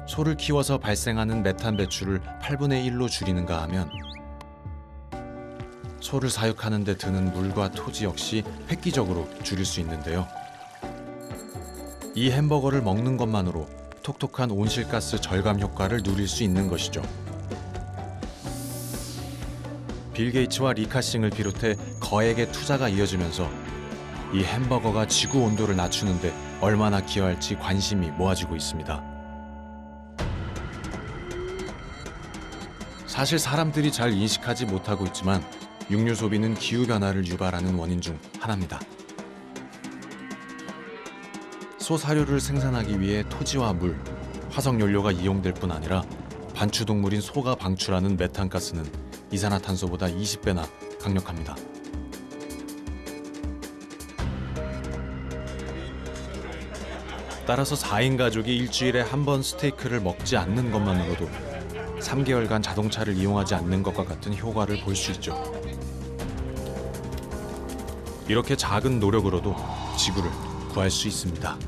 S1: 소를 키워서 발생하는 메탄 배출을 8분의 1로 줄이는가 하면 소를 사육하는 데 드는 물과 토지 역시 획기적으로 줄일 수 있는데요. 이 햄버거를 먹는 것만으로 톡톡한 온실가스 절감 효과를 누릴 수 있는 것이죠. 빌 게이츠와 리 카싱을 비롯해 거액의 투자가 이어지면서 이 햄버거가 지구 온도를 낮추는데 얼마나 기여할지 관심이 모아지고 있습니다. 사실 사람들이 잘 인식하지 못하고 있지만 육류 소비는 기후변화를 유발하는 원인 중 하나입니다. 소 사료를 생산하기 위해 토지와 물, 화석연료가 이용될 뿐 아니라 반추동물인 소가 방출하는 메탄가스는 이산화탄소보다 20배나 강력합니다. 따라서 4인 가족이 일주일에 한 번 스테이크를 먹지 않는 것만으로도 3개월간 자동차를 이용하지 않는 것과 같은 효과를 볼 수 있죠. 이렇게 작은 노력으로도 지구를 구할 수 있습니다.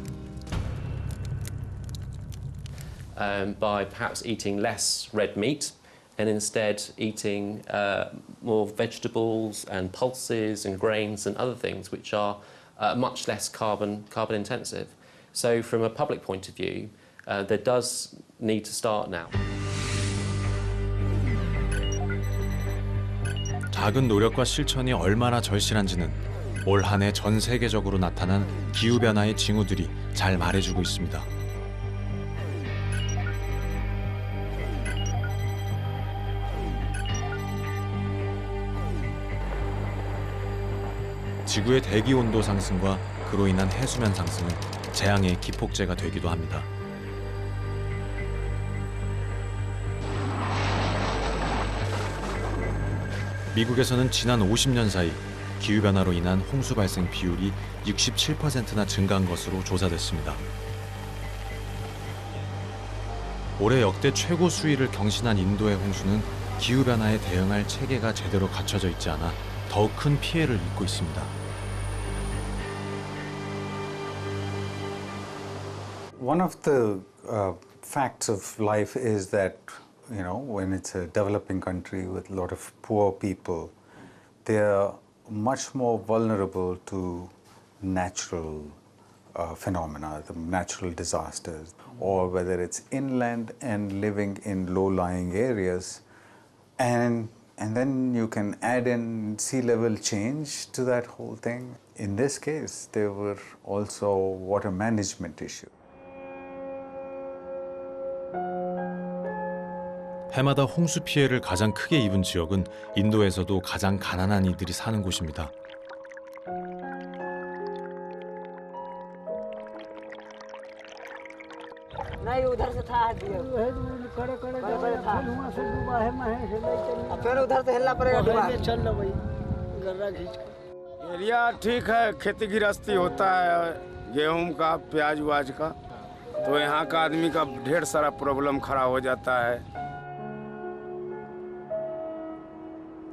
S16: By perhaps eating less red meat
S12: and instead eating more vegetables and pulses and grains and other things which are much less carbon intensive. So from a public point of view, there does need to start now.
S1: 작은 노력과 실천이 얼마나 절실한지는 올 한 해 전 세계적으로 나타난 기후변화의 징후들이 잘 말해주고 있습니다. 지구의 대기 온도 상승과 그로 인한 해수면 상승은 재앙의 기폭제가 되기도 합니다. 미국에서는 지난 50년 사이 기후변화로 인한 홍수 발생 비율이 67%나 증가한 것으로 조사됐습니다. 올해 역대 최고 수위를 경신한 인도의 홍수는 기후변화에 대응할 체계가 제대로 갖춰져 있지 않아 더욱 큰 피해를 입고 있습니다.
S10: One of the facts of life is that, you know, when it's a developing country with a lot of poor people, they are much more vulnerable to natural phenomena, the natural disasters, or whether it's inland and living in low-lying areas. And then you can add in sea level change to that whole thing. In this case, there were also water management issues.
S1: 해마다 홍수 피해를 가장 크게 입은 지역은 인도에서도 가장 가난한 이들이 사는 곳입니다.
S15: नहीं उधर से था दियो बड़े था फिर उधर से हिलना पड़ेगा चल लो भाई गर्रा खींच के
S16: एरिया ठीक है, खेती गृहस्थी होता है गेहूं का, प्याज व्याज का, तो यहाँ का आदमी का ढेर सारा प्रॉब्लम खड़ा हो जाता है.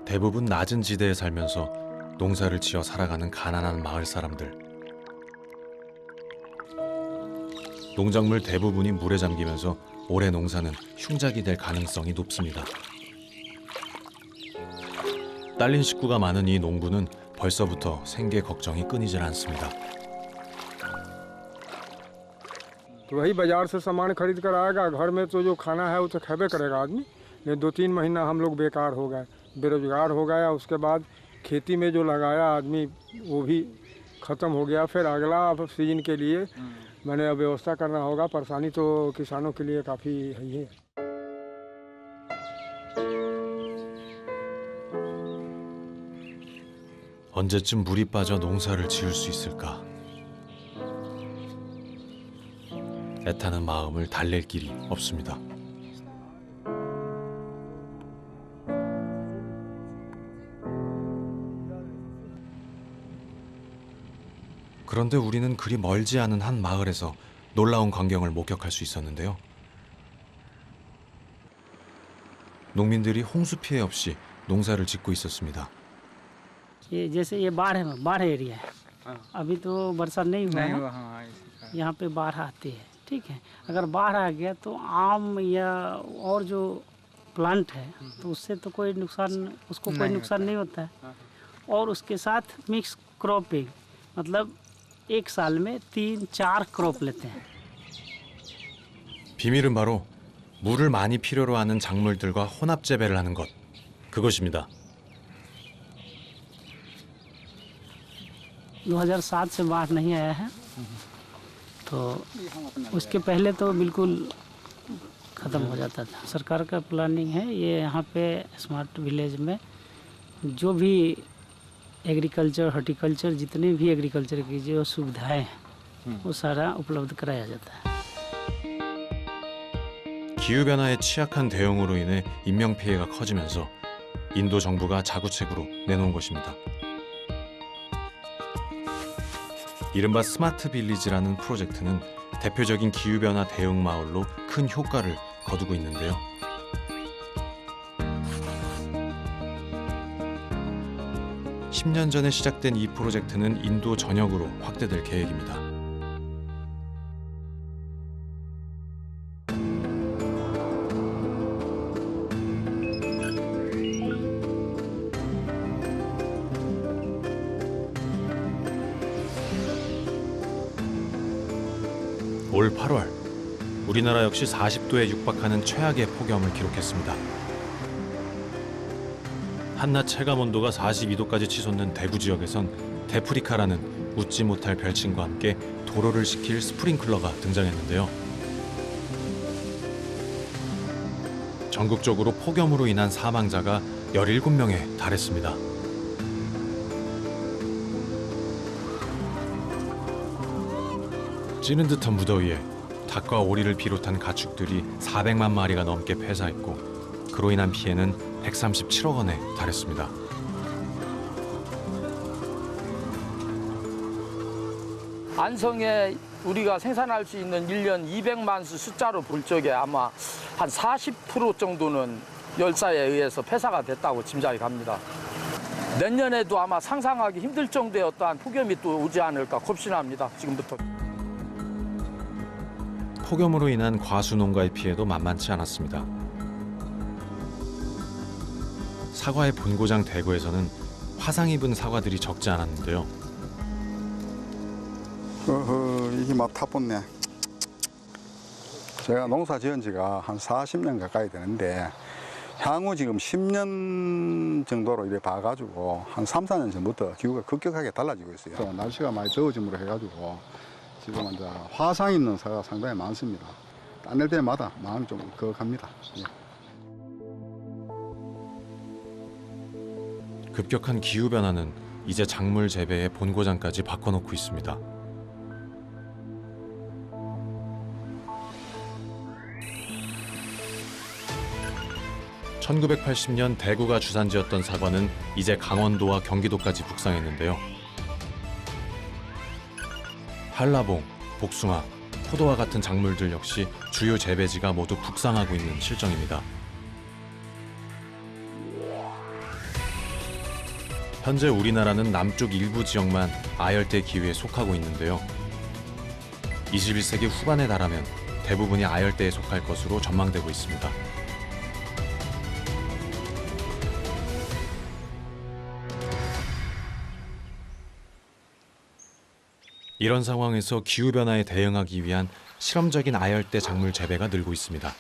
S1: 대부분 낮은 지대에 살면서 농사를 지어 살아가는 가난한 마을 사람들. 농작물 대부분이 물에 잠기면서 올해 농사는 흉작이 될 가능성이 높습니다. 딸린 식구가 많은 이 농부는 벌써부터 생계 걱정이 끊이질 않습니다.
S16: तो वही बाजार से सामान खरीद कर आएगा, घर में तो जो खाना है वो तो खाबे करेगा आदमी. ये 2-3 महीना हम लोग बेकार हो गए, बेरोजगार हो गया. उसके बाद खेती में जो लगाया आदमी वो भी ख़त्म हो गया. फिर अगला सीजन के लिए मैंने व्यवस्था करना होगा. परेशानी तो किसानों के लिए काफ़ी है ही है.
S1: 언제쯤 물이 빠져 농사를 지을 수 있을까? 애타는 마음을 달랠 길이 없습니다. 그런데 우리는 그리 멀지 않은 한 마을에서 놀라운 광경을 목격할 수 있었는데요. 농민들이 홍수 피해 없이 농사를 짓고 있었습니다.
S17: ये जैसे ये बाढ़ एरिया है. अभी तो बरसात नहीं हुआ है. यहाँ पे बाढ़ आती है. ठीक है, अगर बाढ़ आ गया तो आम या और जो प्लांट है तो उससे तो कोई नुकसान, उसको कोई नुकसान नहीं होता है. और उसके साथ मिक्स क्रॉपिंग, मतलब एक साल में 3-4 क्रॉप लेते हैं.
S1: 비밀은 바로 물을 많이 필요로 하는 작물들과 혼합 재배를 하는 것, 그것입니다.
S17: 2007 से बाढ़ नहीं आया है, तो उसके पहले तो बिल्कुल ख़त्म हो जाता था. सरकार का प्लानिंग है ये यहाँ पे स्मार्ट विलेज में जो भी एग्रीकल्चर, हॉर्टिकल्चर, जितने भी एग्रीकल्चर की जो सुविधाएं हैं वो सारा उपलब्ध कराया जाता है.
S1: 기후변화에 취약한 대응으로 인해 인명피해가 커지면서 인도 정부가 자구책으로 내놓은 것입니다. 이른바 스마트 빌리지라는 프로젝트는 대표적인 기후변화 대응 마을로 큰 효과를 거두고 있는데요. (10년) 전에 시작된 이 프로젝트는 인도 전역으로 확대될 계획입니다. 올 8월 우리나라 역시 40도에 육박하는 최악의 폭염을 기록했습니다. 한낮 체감 온도가 42도까지 치솟는 대구 지역에선 데프리카라는 웃지 못할 별칭과 함께 도로를 식힐 스프링클러가 등장했는데요. 전국적으로 폭염으로 인한 사망자가 17명에 달했습니다. 찌는 듯한 무더위에 닭과 오리를 비롯한 가축들이 400만 마리가 넘게 폐사했고 그로 인한 피해는 137억 원에 달했습니다.
S3: 안성에 우리가 생산할 수 있는 1년 200만 수 숫자로 볼 적에 아마 한 40% 정도는 열사에 의해서 폐사가 됐다고 짐작이 갑니다. 내년에도 아마 상상하기 힘들 정도의 어떠한 폭염이 또 오지 않을까 겁신합니다. 지금부터.
S1: 폭염으로 인한 과수 농가의 피해도 만만치 않았습니다. 사과의 본고장 대구에서는 화상 입은 사과들이 적지 않았는데요.
S4: 이게 막 타붙네. 제가 농사 지은 지가 한 40년 가까이 되는데 향후 지금 10년 정도로 이래 봐가지고 한 3, 4년 전부터 기후가 급격하게 달라지고 있어요. 날씨가 많이 더워짐으로 해가지고 지금 이제 화상 있는 사과가 상당히 많습니다. 따낼 때마다 마음이 좀 그윽합니다. 예.
S1: 급격한 기후 변화는 이제 작물 재배의 본고장까지 바꿔놓고 있습니다. (1980년) 대구가 주산지였던 사과는 이제 강원도와 경기도까지 북상했는데요. 한라봉, 복숭아, 포도와 같은 작물들 역시 주요 재배지가 모두 북상하고 있는 실정입니다. 현재 우리나라는 남쪽 일부 지역만 아열대 기후에 속하고 있는데요. 21세기 후반에 달하면 대부분이 아열대에 속할 것으로 전망되고 있습니다. 이런 상황에서 기후변화에 대응하기 위한 실험적인 아열대 작물 재배가 늘고 있습니다.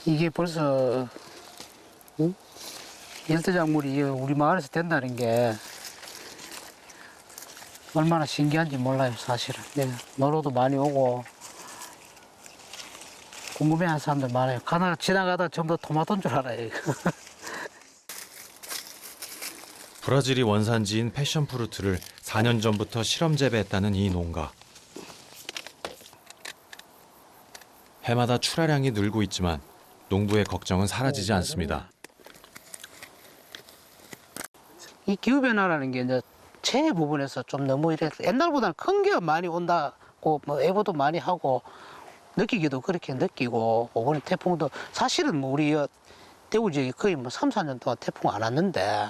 S18: 이게 벌써 열대작물이 우리 마을에서 된다는 게 얼마나 신기한지 몰라요, 사실은. 네, 놀러도 많이 오고 궁금해하는 사람들 많아요. 지나가다 전부 다 토마토인 줄 알아요.
S1: 브라질이 원산지인 패션프루트를 4년 전부터 실험 재배했다는 이 농가. 해마다 출하량이 늘고 있지만 농부의 걱정은 사라지지 않습니다.
S18: 이 기후변화라는 게 이제 체 부분에서 좀 너무 이래 옛날보다는 큰 게 많이 온다고 뭐 예보도 많이 하고 느끼기도 그렇게 느끼고 이번에 태풍도 사실은 뭐 우리 대구 지역이 거의 뭐 3, 4년 동안 태풍 안 왔는데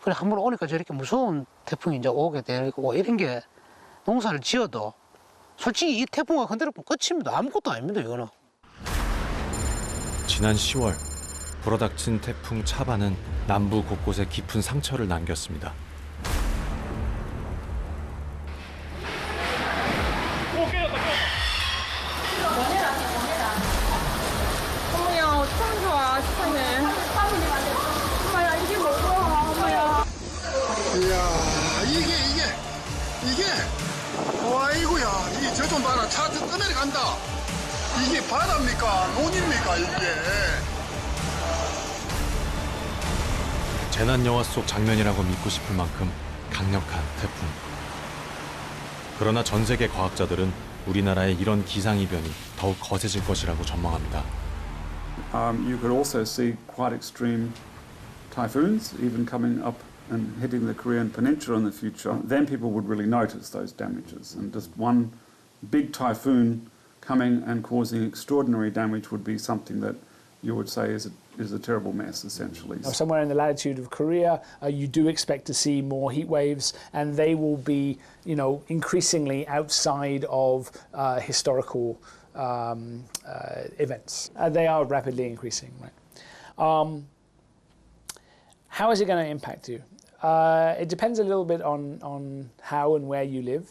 S18: 그래 한 번 오니까 저렇게 무서운 태풍이 이제 오게 되고 이런 게 농사를 지어도 솔직히 이 태풍가 흔들어보면 끝입니다. 아무것도 아닙니다, 이거는.
S1: 지난 10월 불어닥친 태풍 차바는 남부 곳곳에 깊은 상처를 남겼습니다.
S15: 어머야, 참 좋아, 세상에. 엄마야, 이게 뭐야, 엄마야.
S4: 이야, 이게. 아이고야, 이 저 좀 봐라. 차 떠내려간다. 이게 바다입니까? 논입니까, 이게?
S1: 재난 영화 속 장면이라고 믿고 싶을 만큼 강력한 태풍. 그러나 전 세계 과학자들은 우리나라의 이런 기상이변이 더욱 거세질 것이라고 전망합니다.
S2: You could also see quite extreme typhoons even coming up and hitting the Korean Peninsula in the future. Then people would really notice those damages, and just one big typhoon coming and causing extraordinary damage would be something that you would say is a terrible mess, essentially.
S8: Somewhere in the latitude of Korea, you do expect to see more heat waves, and they will be, increasingly outside of historical events. They are rapidly increasing, right? How is it going to impact you? It depends a little bit on how and where you live.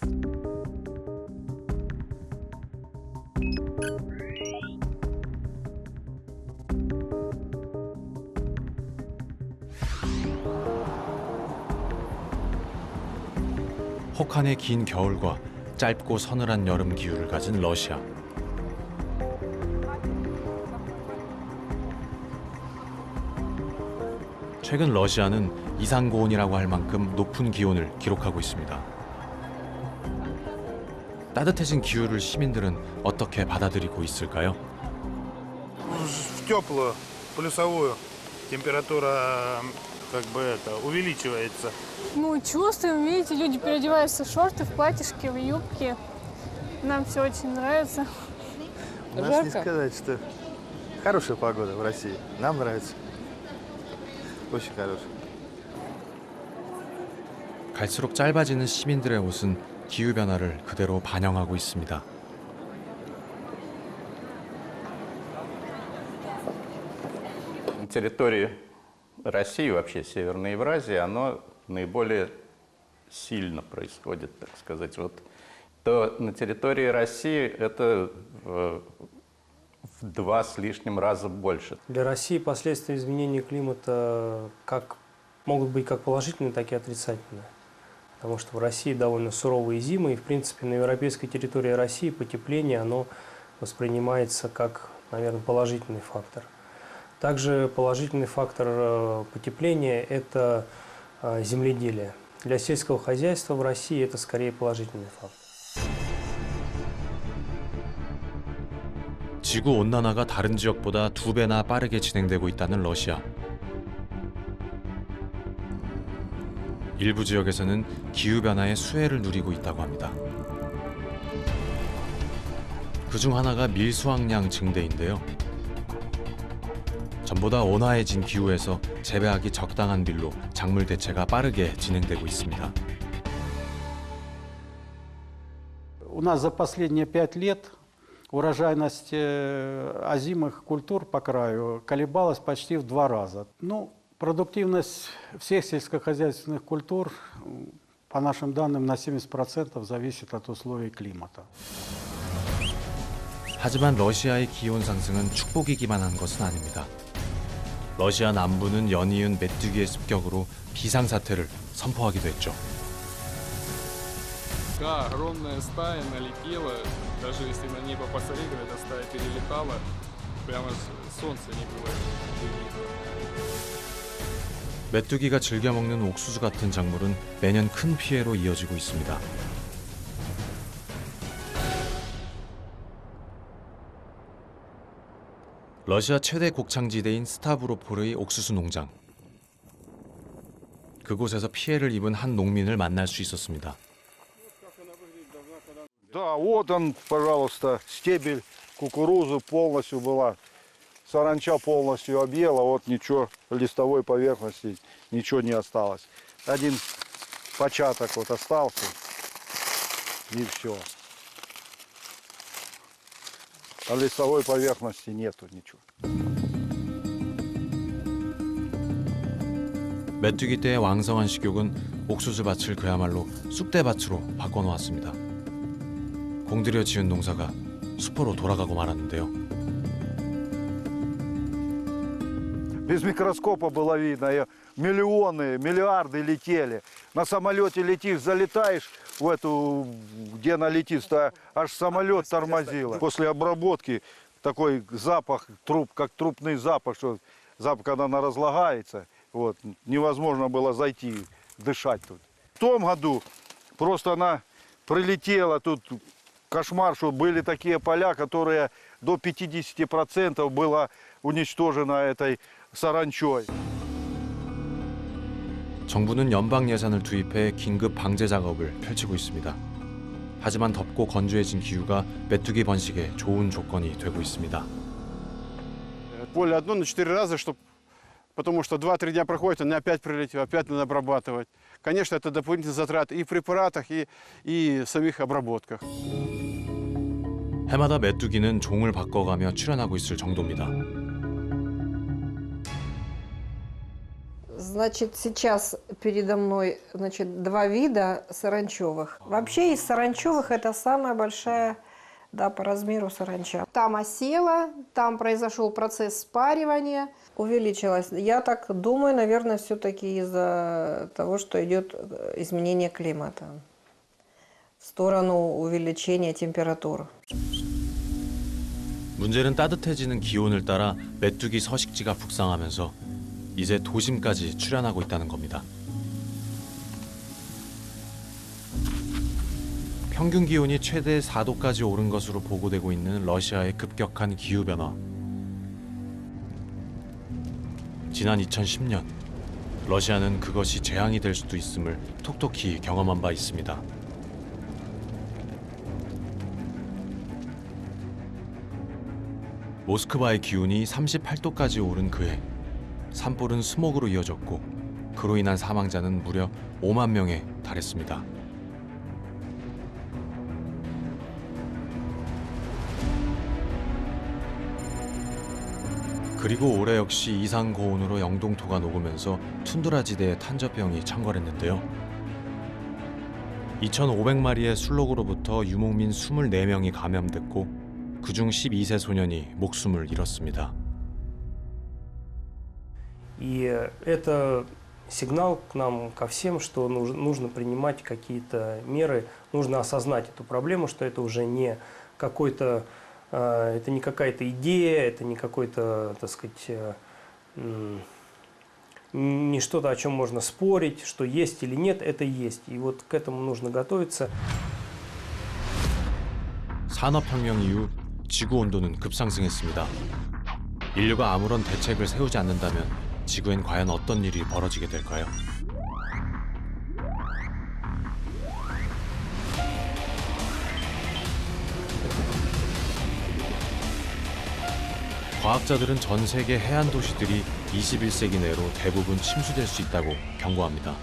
S1: 혹한의 긴 겨울과 짧고 서늘한 여름 기후를 가진 러시아. 최근 러시아는 이상고온이라고 할 만큼 높은 기온을 기록하고 있습니다. 따뜻해진 기후를 시민들은 어떻게 받아들이고 있을까요?
S7: В теплую, плюсовую температура как бы это увеличивается.
S9: Мы чувствуем, видите, люди переодеваются в шорты, в платьишки, в юбки. Нам все очень нравится.
S19: Можно не сказать, что хорошая погода в России. Нам нравится. Очень хорошая.
S1: 갈수록 짧아지는 시민들의 옷은 기후 변화를 그대로 반영하고 있습니다.
S21: Территория России, вообще Северной Евразии, оно наиболее сильно происходит, так сказать. Вот то на территории России это в 2 с лишним раза больше.
S22: Для России последствия изменения климата могут быть как положительные, так и отрицательные. Потому что в России довольно суровые зимы, и, в принципе, на европейской территории России потепление, оно воспринимается как, наверное, положительный фактор. Также положительный фактор потепления – это земледелие. Для сельского хозяйства в России это скорее положительный фактор.
S1: 지구 온난화가 다른 지역보다 2배나 빠르게 진행되고 있다는 러시아. 일부 지역에서는 기후변화의 수혜를 누리고 있다고 합니다. 그중 하나가 밀수확량 증대인데요. 전보다 온화해진 기후에서 재배하기 적당한 밀로 작물 대체가 빠르게 진행되고 있습니다.
S23: У нас за последние 5 лет урожайность озимых культур по краю колебалась почти в 2 раза. Продуктивность всех сельскохозяйственных культур, по нашим данным, на 70% зависит от условий климата.
S1: 하지만 러시아의 기온 상승은 축복이기만 한 것은 아닙니다. 러시아 남부는 연이은 메뚜기의 습격으로 비상사태를 선포하기도 했죠.
S24: Да, огромная стая налетела, даже если на небо посмотреть, эта стая перелетала, прямо солнца не было видно.
S1: 메뚜기가 즐겨 먹는 옥수수 같은 작물은 매년 큰 피해로 이어지고 있습니다. 러시아 최대 곡창지대인 스타브로폴의 옥수수 농장. 그곳에서 피해를 입은 한 농민을 만날 수 있었습니다.
S19: Да, вот он, пожалуйста, стебель кукурузы полностью была. Саранча полностью объела, вот ничего, листовой поверхности, ничего не осталось. Один початок вот остался, и все. А листовой поверхности нету ничего.
S1: 메뚜기 때의 왕성한 식욕은 옥수수 밭을 그야말로 쑥대밭으로 바꿔놓았습니다. 공들여 지은 농사가 수포로 돌아가고 말았는데요.
S19: Без микроскопа было видно, миллионы, миллиарды летели. На самолете летишь, залетаешь в эту, где она летит, аж самолет тормозило. После обработки такой запах, как трупный запах, что запах, когда она разлагается, вот, невозможно было зайти, дышать тут. В том году просто она прилетела, тут кошмар, что были такие поля, которые до 50% было уничтожено этой 사란초이.
S1: 정부는 연방 예산을 투입해 긴급 방제 작업을 펼치고 있습니다. 하지만 덥고 건조해진 기후가 메뚜기 번식에 좋은 조건이 되고 있습니다.
S28: Поле одно на 4 раза, потому что 2-3 дня проходит, она опять прилетит, опять надо обрабатывать. Конечно, это дополнительные затраты и в препаратах, и в самих обработках.
S1: 해마다 메뚜기는 종을 바꿔가며 출현하고 있을 정도입니다.
S29: С
S5: Значит, сейчас передо мной, значит, два вида саранчевых. Вообще из саранчевых это самая большая, да, по размеру саранча. Там осела, там произошел процесс спаривания, увеличилась. Я так думаю, наверное, все-таки из-за того, что идет изменение климата в сторону увеличения температур.
S1: 문제는 따뜻해지는 기온을 따라 메뚜기 서식지가 북상하면서 이제 도심까지 출현하고 있다는 겁니다. 평균 기온이 최대 4도까지 오른 것으로 보고되고 있는 러시아의 급격한 기후변화. 지난 2010년, 러시아는 그것이 재앙이 될 수도 있음을 톡톡히 경험한 바 있습니다. 모스크바의 기온이 38도까지 오른 그해, 산불은 스모그로 이어졌고 그로 인한 사망자는 무려 5만 명에 달했습니다. 그리고 올해 역시 이상 고온으로 영동토가 녹으면서 툰드라 지대에 탄저병이 창궐했는데요. 2,500마리의 술록으로부터 유목민 24명이 감염됐고 그중 12세 소년이 목숨을 잃었습니다.
S22: И это сигнал к нам, ко всем, что нужно принимать какие-то меры, нужно осознать эту проблему, что это уже не какой-то, это не какая-то идея, это не какой-то, так сказать, не что-то, о чем можно спорить, что есть или нет, это есть. И вот к этому нужно готовиться.
S1: 산업혁명 이후 지구 온도는 급상승했습니다. 인류가 아무런 대책을 세우지 않는다면 지구엔 과연 어떤 일이 벌어지게 될까요? 과학자들은 전 세계 해안 도시들이 21세기 내로 대부분 침수될 수 있다고 경고합니다.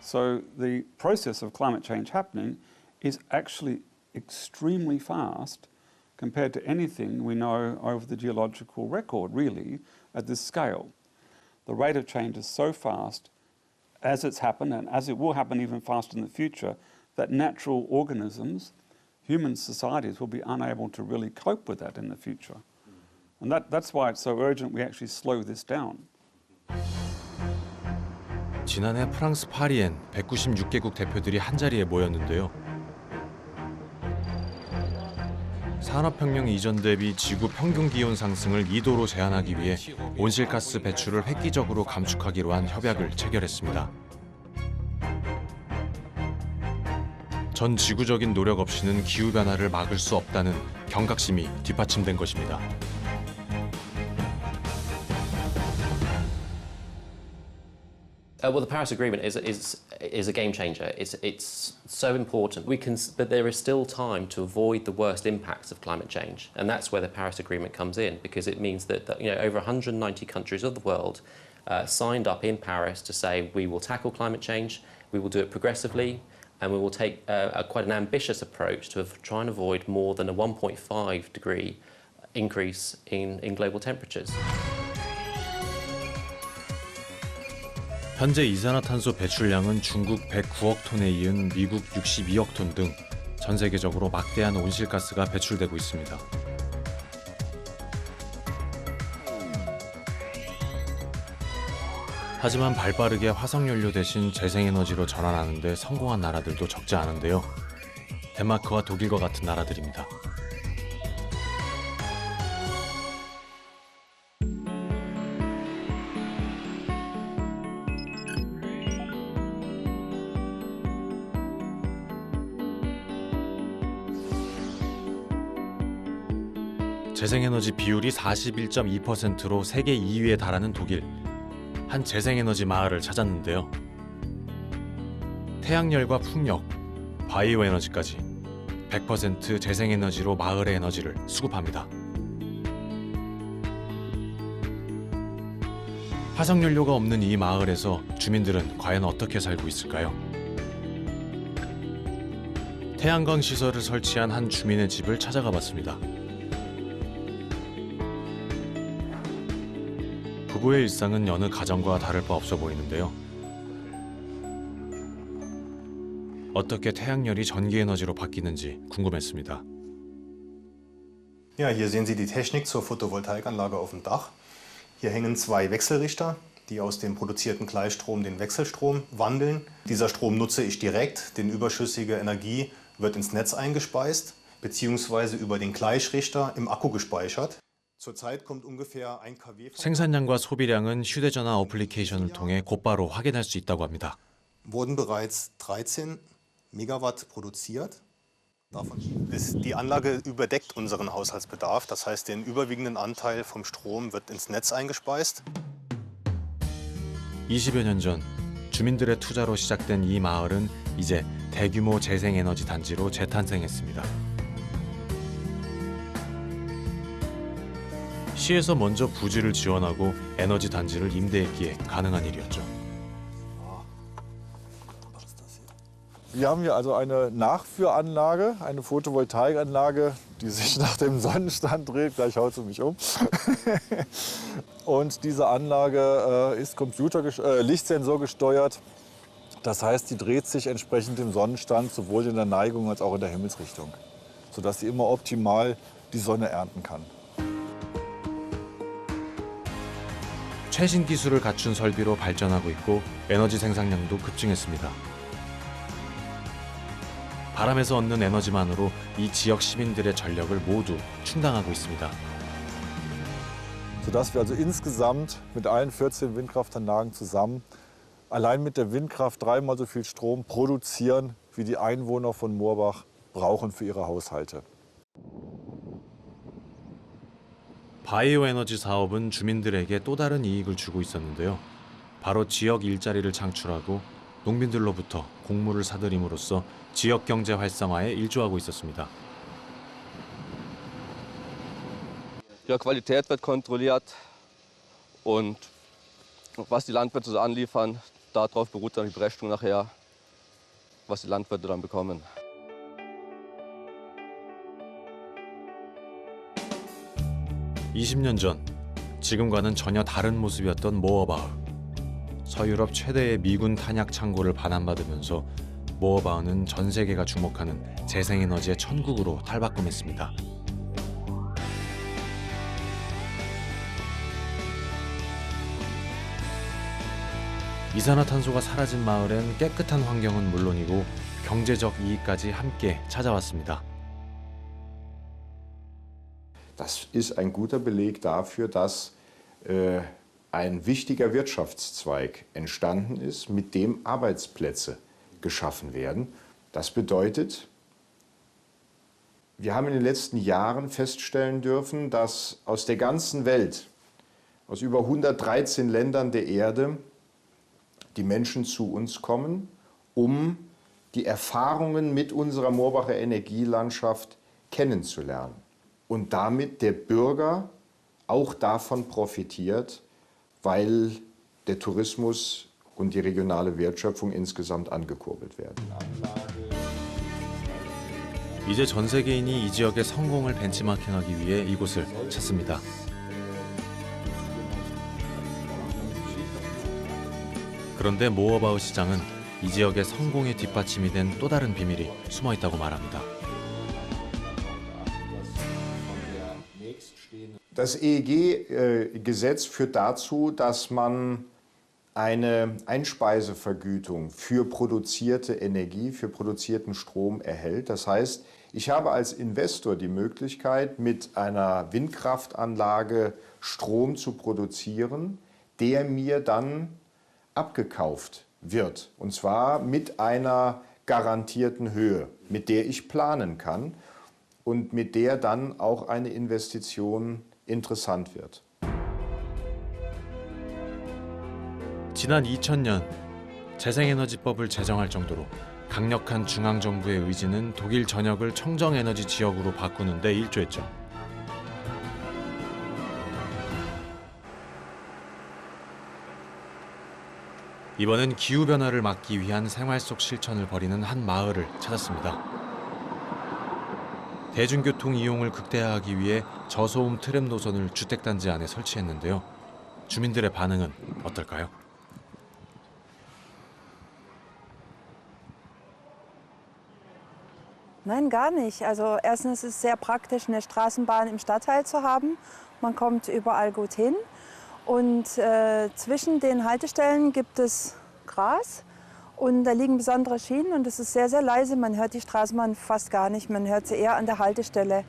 S2: So the process of climate change happening is actually extremely fast compared to anything we know over the geological record, really, at this scale. The rate of change is so fast as it's happened, and as it will happen even faster in the future, that natural organisms, human societies, will be unable to really cope with that in the future. And that's why it's so urgent we actually slow this down.
S1: 지난해 프랑스 파리엔 196개국 대표들이 한자리에 모였는데요. 산업혁명 이전 대비 지구 평균 기온 상승을 2도로 제한하기 위해 온실가스 배출을 획기적으로 감축하기로 한 협약을 체결했습니다. 전 지구적인 노력 없이는 기후변화를 막을 수 없다는 경각심이 뒷받침된 것입니다.
S12: Well, the Paris Agreement is a game changer. It's so important. But there is still time to avoid the worst impacts of climate change, and that's where the Paris Agreement comes in, because it means that over 190 countries of the world signed up in Paris to say we will tackle climate change, we will do it progressively, and we will take quite an ambitious approach to try and avoid more than a 1.5 degree increase in global temperatures.
S1: 현재 이산화탄소 배출량은 중국 109억 톤에 이은 미국 62억 톤 등 전 세계적으로 막대한 온실가스가 배출되고 있습니다. 하지만 발빠르게 화석연료 대신 재생에너지로 전환하는 데 성공한 나라들도 적지 않은데요. 덴마크와 독일과 같은 나라들입니다. 재생에너지 비율이 41.2%로 세계 2위에 달하는 독일. 한 재생에너지 마을을 찾았는데요. 태양열과 풍력, 바이오 에너지까지 100% 재생에너지로 마을의 에너지를 수급합니다. 화석연료가 없는 이 마을에서 주민들은 과연 어떻게 살고 있을까요? 태양광 시설을 설치한 한 주민의 집을 찾아가 봤습니다. 부부의 일상은 여느 가정과 다를 바 없어 보이는데요. 어떻게 태양열이 전기에너지로 바뀌는지 궁금했습니다.
S6: Ja, hier sehen Sie die Technik zur Photovoltaikanlage auf dem Dach. Hier hängen zwei Wechselrichter, die aus dem produzierten Gleichstrom den Wechselstrom wandeln. Dieser Strom nutze ich direkt, denn überschüssige Energie wird ins Netz eingespeist bzw. über den Gleichrichter im Akku gespeichert. Zurzeit kommt ungefähr 1 kW.
S1: 생산량과 소비량은 휴대전화 어플리케이션을 통해 곧바로 확인할 수 있다고 합니다.
S6: Wurden bereits 13 Megawatt produziert. Die Anlage überdeckt unseren Haushaltsbedarf, das heißt, den überwiegenden Anteil vom Strom wird ins Netz eingespeist.
S1: 20여 년 전 주민들의 투자로 시작된 이 마을은 이제 대규모 재생에너지 단지로 재탄생했습니다. 시에서 먼저 부지를 지원하고 에너지 단지를 임대했기에 가능한 일이었죠.
S11: Wir haben hier also eine Nachführanlage, eine Photovoltaikanlage, die sich nach dem Sonnenstand dreht. Gleich haut sie mich um. Und diese Anlage ist Lichtsensor gesteuert. Das heißt, die dreht sich entsprechend dem Sonnenstand, sowohl in der Neigung als auch in der Himmelsrichtung, sodass sie immer optimal die Sonne ernten kann.
S1: 최신 기술을 갖춘 설비로 발전하고 있고 에너지 생산량도 급증했습니다. 바람에서 얻는 에너지만으로 이 지역 시민들의 전력을 모두 충당하고 있습니다.
S11: Sodass wir also insgesamt mit allen 14 Windkraftanlagen zusammen allein mit der Windkraft 3-mal so viel Strom produzieren, wie die Einwohner von Moorbach brauchen für ihre Haushalte.
S1: 바이오 에너지 사업은 주민들에게 또 다른 이익을 주고 있었는데요. 바로 지역 일자리를 창출하고 농민들로부터 곡물을 사들임으로써 지역 경제 활성화에 일조하고 있었습니다.
S13: Ja, Qualität wird kontrolliert und was die Landwirte so anliefern, darauf beruht dann die Berechnung nachher, was die Landwirte dann bekommen.
S1: (20년) 전 지금과는 전혀 다른 모습이었던 모어바흐. 서유럽 최대의 미군 탄약 창고를 반환받으면서 모어바흐는 전 세계가 주목하는 재생에너지의 천국으로 탈바꿈했습니다. 이산화탄소가 사라진 마을엔 깨끗한 환경은 물론이고 경제적 이익까지 함께 찾아왔습니다.
S14: Das ist ein guter Beleg dafür, dass ein wichtiger Wirtschaftszweig entstanden ist, mit dem Arbeitsplätze geschaffen werden. Das bedeutet, wir haben in den letzten Jahren feststellen dürfen, dass aus der ganzen Welt, aus über 113 Ländern der Erde, die Menschen zu uns kommen, um die Erfahrungen mit unserer Moorbacher Energielandschaft kennenzulernen. Und damit der Bürger auch davon profitiert, weil der Tourismus und die regionale Wertschöpfung insgesamt angekurbelt werden.
S1: 이제 전 세계인이 이 지역의 성공을 벤치마킹하기 위해 이곳을 찾습니다. 그런데 모어바흐 시장은 이 지역의 성공의 뒷받침이 된 또 다른 비밀이 숨어 있다고 말합니다.
S14: Das EEG-Gesetz führt dazu, dass man eine Einspeisevergütung für produzierte Energie, für produzierten Strom erhält. Das heißt, ich habe als Investor die Möglichkeit, mit einer Windkraftanlage Strom zu produzieren, der mir dann abgekauft wird. Und zwar mit einer garantierten Höhe, mit der ich planen kann und mit der dann auch eine Investition interessant wird.
S1: 지난 2000년 재생에너지법을 제정할 정도로 강력한 중앙정부의 의지는 독일 전역을 청정에너지 지역으로 바꾸는 데 일조했죠. 이번엔 기후변화를 막기 위한 생활 속 실천을 벌이는 한 마을을 찾았습니다. 대중교통 이용을 극대화하기 위해 저소음 트램 노선을 주택단지 안에 설치했는데요. 주민들의 반응은 어떨까요?
S3: Nein, gar nicht. Also erstens ist es sehr praktisch, eine Straßenbahn im Stadtteil zu haben. Man kommt überall gut hin. Und zwischen den Haltestellen gibt es Gras und da liegen besondere Schienen und es ist sehr, sehr leise. Man hört die Straßenbahn fast gar nicht. Man hört sie eher an der Haltestelle.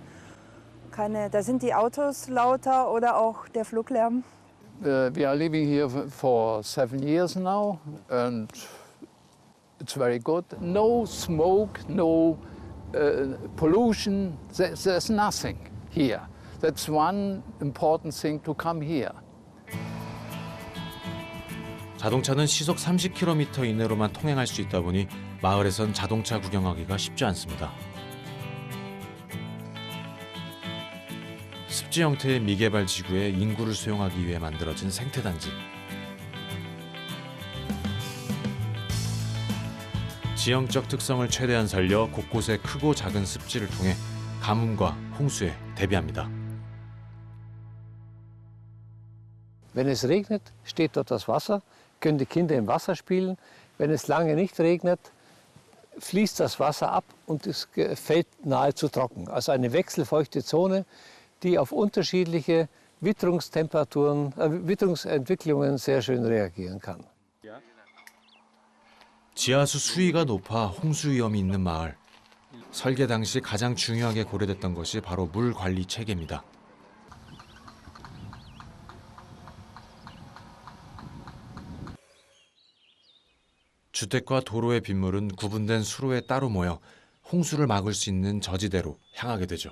S3: Da sind die Autos lauter oder auch der Fluglärm.
S10: We are living here for 7 years now and it's very good. No smoke, no pollution, there's nothing here. That's one important thing to come here.
S1: 자동차는 시속 30km 이내로만 통행할 수 있다 보니 마을에선 자동차 구경하기가 쉽지 않습니다. 습지 형태의 미개발 지구에 인구를 수용하기 위해 만들어진 생태단지. 지형적 특성을 최대한 살려 곳곳에 크고 작은 습지를 통해 가뭄과 홍수에 대비합니다.
S16: Wenn es regnet, steht dort das Wasser, können die Kinder im Wasser spielen. Wenn es lange nicht regnet, fließt das Wasser ab und es fällt nahezu trocken. Also eine wechselfeuchte Zone, die auf unterschiedliche Witterungsentwicklungen sehr schön reagieren kann.
S1: 지하수 수위가 높아 홍수 위험이 있는 마을. 설계 당시 가장 중요하게 고려됐던 것이 바로 물 관리 체계입니다. 주택과 도로의 빗물은 구분된 수로에 따로 모여 홍수를 막을 수 있는 저지대로 향하게 되죠.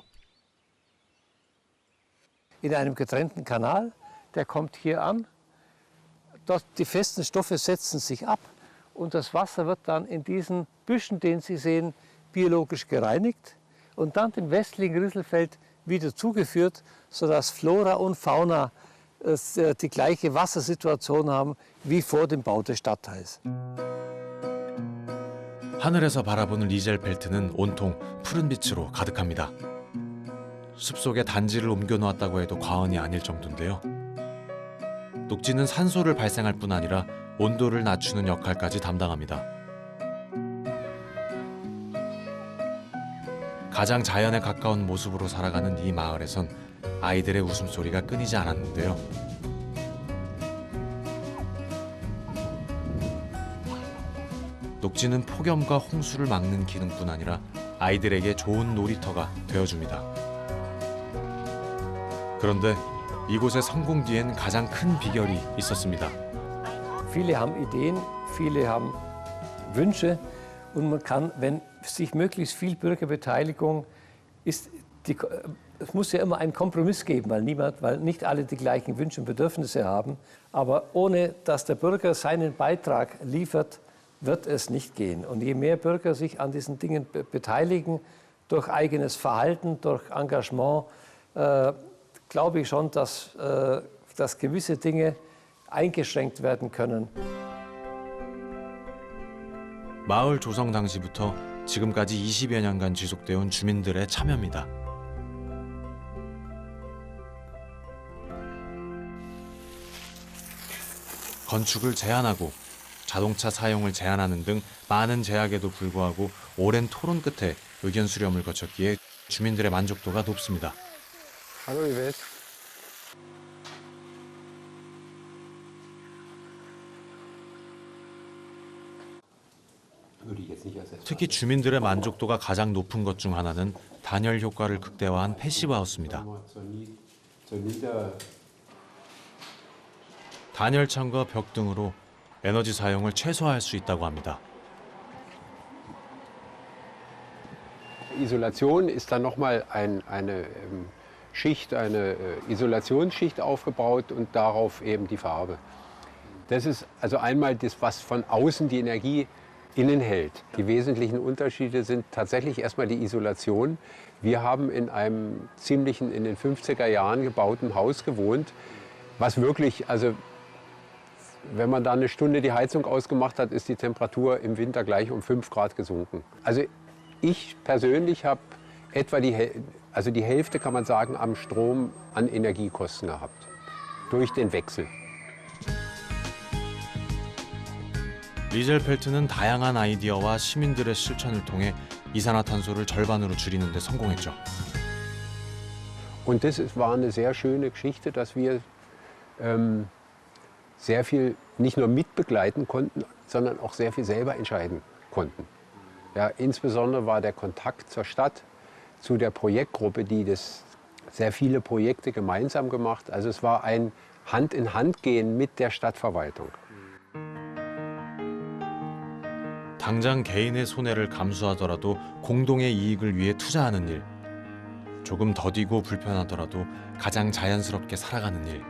S16: In einem getrennten Kanal, der kommt hier an. Dort die festen Stoffe setzen sich ab und das Wasser wird dann in diesen Büschen, den Sie sehen, biologisch gereinigt und dann dem westlichen Rüsselfeld wieder zugeführt, sodass Flora und Fauna die gleiche Wassersituation haben wie vor dem Bau des Stadtteils.
S1: 하늘에서 바라보는 리젤펠트는 온통 푸른 빛으로 가득합니다. 숲속에 단지를 옮겨놓았다고 해도 과언이 아닐 정도인데요. 녹지는 산소를 발생할 뿐 아니라 온도를 낮추는 역할까지 담당합니다. 가장 자연에 가까운 모습으로 살아가는 이 마을에선 아이들의 웃음소리가 끊이지 않았는데요. 녹지는 폭염과 홍수를 막는 기능뿐 아니라 아이들에게 좋은 놀이터가 되어줍니다. 그런데 이곳의 성공 뒤엔 가장 큰 비결이 있었습니다.
S16: Viele haben Ideen, viele haben Wünsche und man kann, wenn sich möglichst viel Bürgerbeteiligung ist, es muss ja immer einen Kompromiss geben, weil nicht alle die gleichen Wünsche und Bedürfnisse haben. Aber ohne dass der Bürger seinen Beitrag liefert, wird es nicht gehen. Und je mehr Bürger sich an diesen Dingen beteiligen, durch eigenes Verhalten, durch Engagement, glaube ich schon, dass gewisse Dinge eingeschränkt werden können.
S1: 마을 조성 당시부터 지금까지 20여 년간 지속되어 온 주민들의 참여입니다. 건축을 제한하고 자동차 사용을 제한하는 등 많은 제약에도 불구하고 오랜 토론 끝에 의견 수렴을 거쳤기에 주민들의 만족도가 높습니다.
S16: Hallo Yvette.
S1: 특히 주민들의 만족도가 가장 높은 것 중 하나는 단열 효과를 극대화한 패시브 하우스입니다. 단열창과 벽 등으로 에너지 사용을 최소화할 수 있다고 합니다.
S17: Isolation ist dann nochmal eine Schicht, eine Isolationsschicht aufgebaut und darauf eben die Farbe. Das ist also einmal das, was von außen die Energie innen hält. Die wesentlichen Unterschiede sind tatsächlich erstmal die Isolation. Wir haben in einem in den 50er Jahren gebauten Haus gewohnt, was wirklich, also wenn man da eine Stunde die Heizung ausgemacht hat, ist die Temperatur im Winter gleich um 5 Grad gesunken. Also ich persönlich habe etwa die Hälfte, kann man sagen, am Strom an Energiekosten gehabt. Durch den Wechsel.
S1: 리젤펠트는 다양한 아이디어와 시민들의 실천을 통해 이산화탄소를 절반으로 줄이는 데 성공했죠.
S17: Und das war eine sehr schöne Geschichte, dass wir sehr viel nicht nur mitbegleiten konnten, sondern auch sehr viel selber entscheiden konnten. Ja, insbesondere war der Kontakt zur Stadt, zu der Projektgruppe, die sehr viele Projekte gemeinsam gemacht. Also es war ein Hand-in-Hand-Gehen mit der Stadtverwaltung.
S1: 당장 개인의 손해를 감수하더라도 공동의 이익을 위해 투자하는 일. 조금 더디고 불편하더라도 가장 자연스럽게 살아가는 일.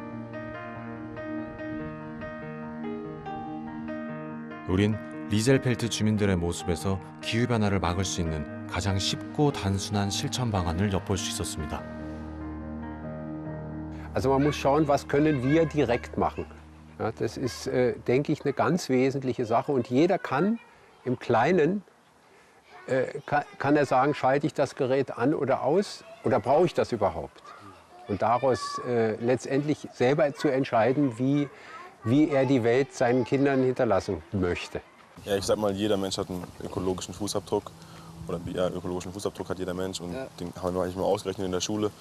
S1: 우린 리젤펠트 주민들의 모습에서 기후변화를 막을 수 있는 가장 쉽고 단순한 실천 방안을 엿볼 수 있었습니다.
S17: Also man muss schauen, was können wir direkt machen. Ja, das ist, denke ich, eine ganz wesentliche Sache. Und jeder kann im Kleinen, kann er sagen, schalte ich das Gerät an oder aus oder brauche ich das überhaupt? Und daraus letztendlich selber zu entscheiden, wie er die Welt seinen Kindern hinterlassen möchte.
S4: Ja, ich sag mal, jeder Mensch hat einen ökologischen Fußabdruck. Oder ja, einen ökologischen Fußabdruck hat jeder Mensch. Und den haben wir eigentlich mal ausgerechnet in der Schule.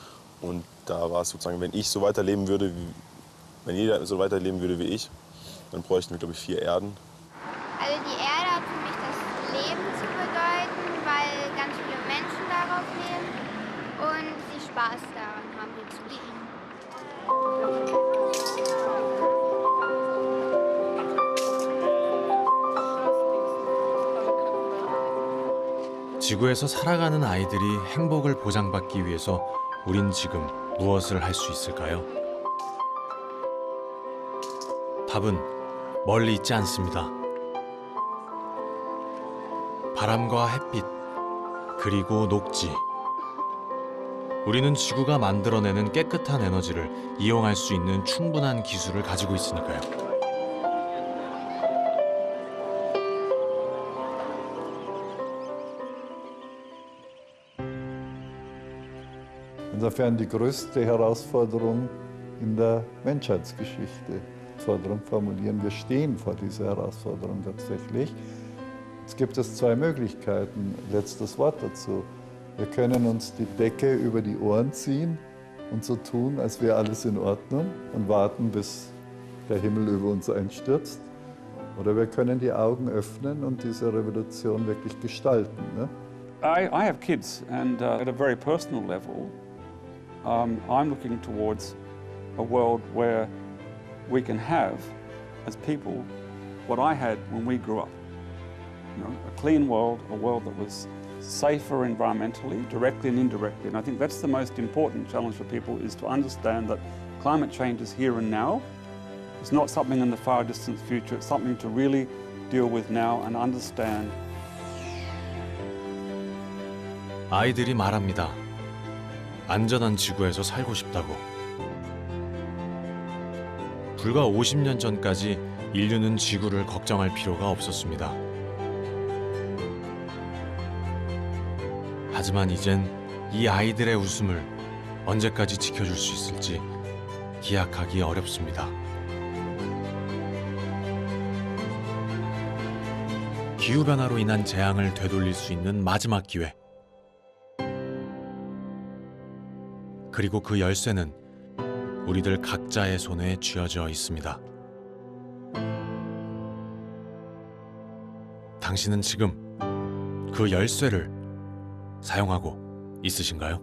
S4: Und da war es sozusagen, wenn ich so weiterleben würde, wenn jeder so weiterleben würde wie ich, dann bräuchten wir, glaube ich, 4 Erden.
S8: Also die Erde hat für mich das Leben zu bedeuten, weil ganz viele Menschen darauf leben und sie Spaß daran haben, hier zu leben.
S1: 지구에서 살아가는 아이들이 행복을 보장받기 위해서 우린 지금 무엇을 할 수 있을까요? 답은 멀리 있지 않습니다. 바람과 햇빛, 그리고 녹지. 우리는 지구가 만들어내는 깨끗한 에너지를 이용할 수 있는 충분한 기술을 가지고 있으니까요.
S11: Insofern die größte Herausforderung in der Menschheitsgeschichte. Herausforderung formulieren. Wir stehen vor dieser Herausforderung tatsächlich. Jetzt gibt es 2 Möglichkeiten. Letztes Wort dazu. Wir können uns die Decke über die Ohren ziehen und so tun, als wäre alles in Ordnung und warten, bis der Himmel über uns einstürzt. Oder wir können die Augen öffnen und diese Revolution wirklich gestalten. Ne?
S2: I have kids, and at a very personal level, I'm looking towards a world where we can have, as people, what I had when we grew up. You know, a clean world, a world that was safer environmentally, directly and indirectly. And I think that's the most important challenge for people, is to understand that climate change is here and now. It's not something in the far distant future, it's something to really deal with now and understand.
S1: 아이들이 말합니다. 안전한 지구에서 살고 싶다고. 불과 50년 전까지 인류는 지구를 걱정할 필요가 없었습니다. 하지만 이젠 이 아이들의 웃음을 언제까지 지켜줄 수 있을지 기약하기 어렵습니다. 기후변화로 인한 재앙을 되돌릴 수 있는 마지막 기회. 그리고 그 열쇠는 우리들 각자의 손에 쥐어져 있습니다. 당신은 지금 그 열쇠를 사용하고 있으신가요?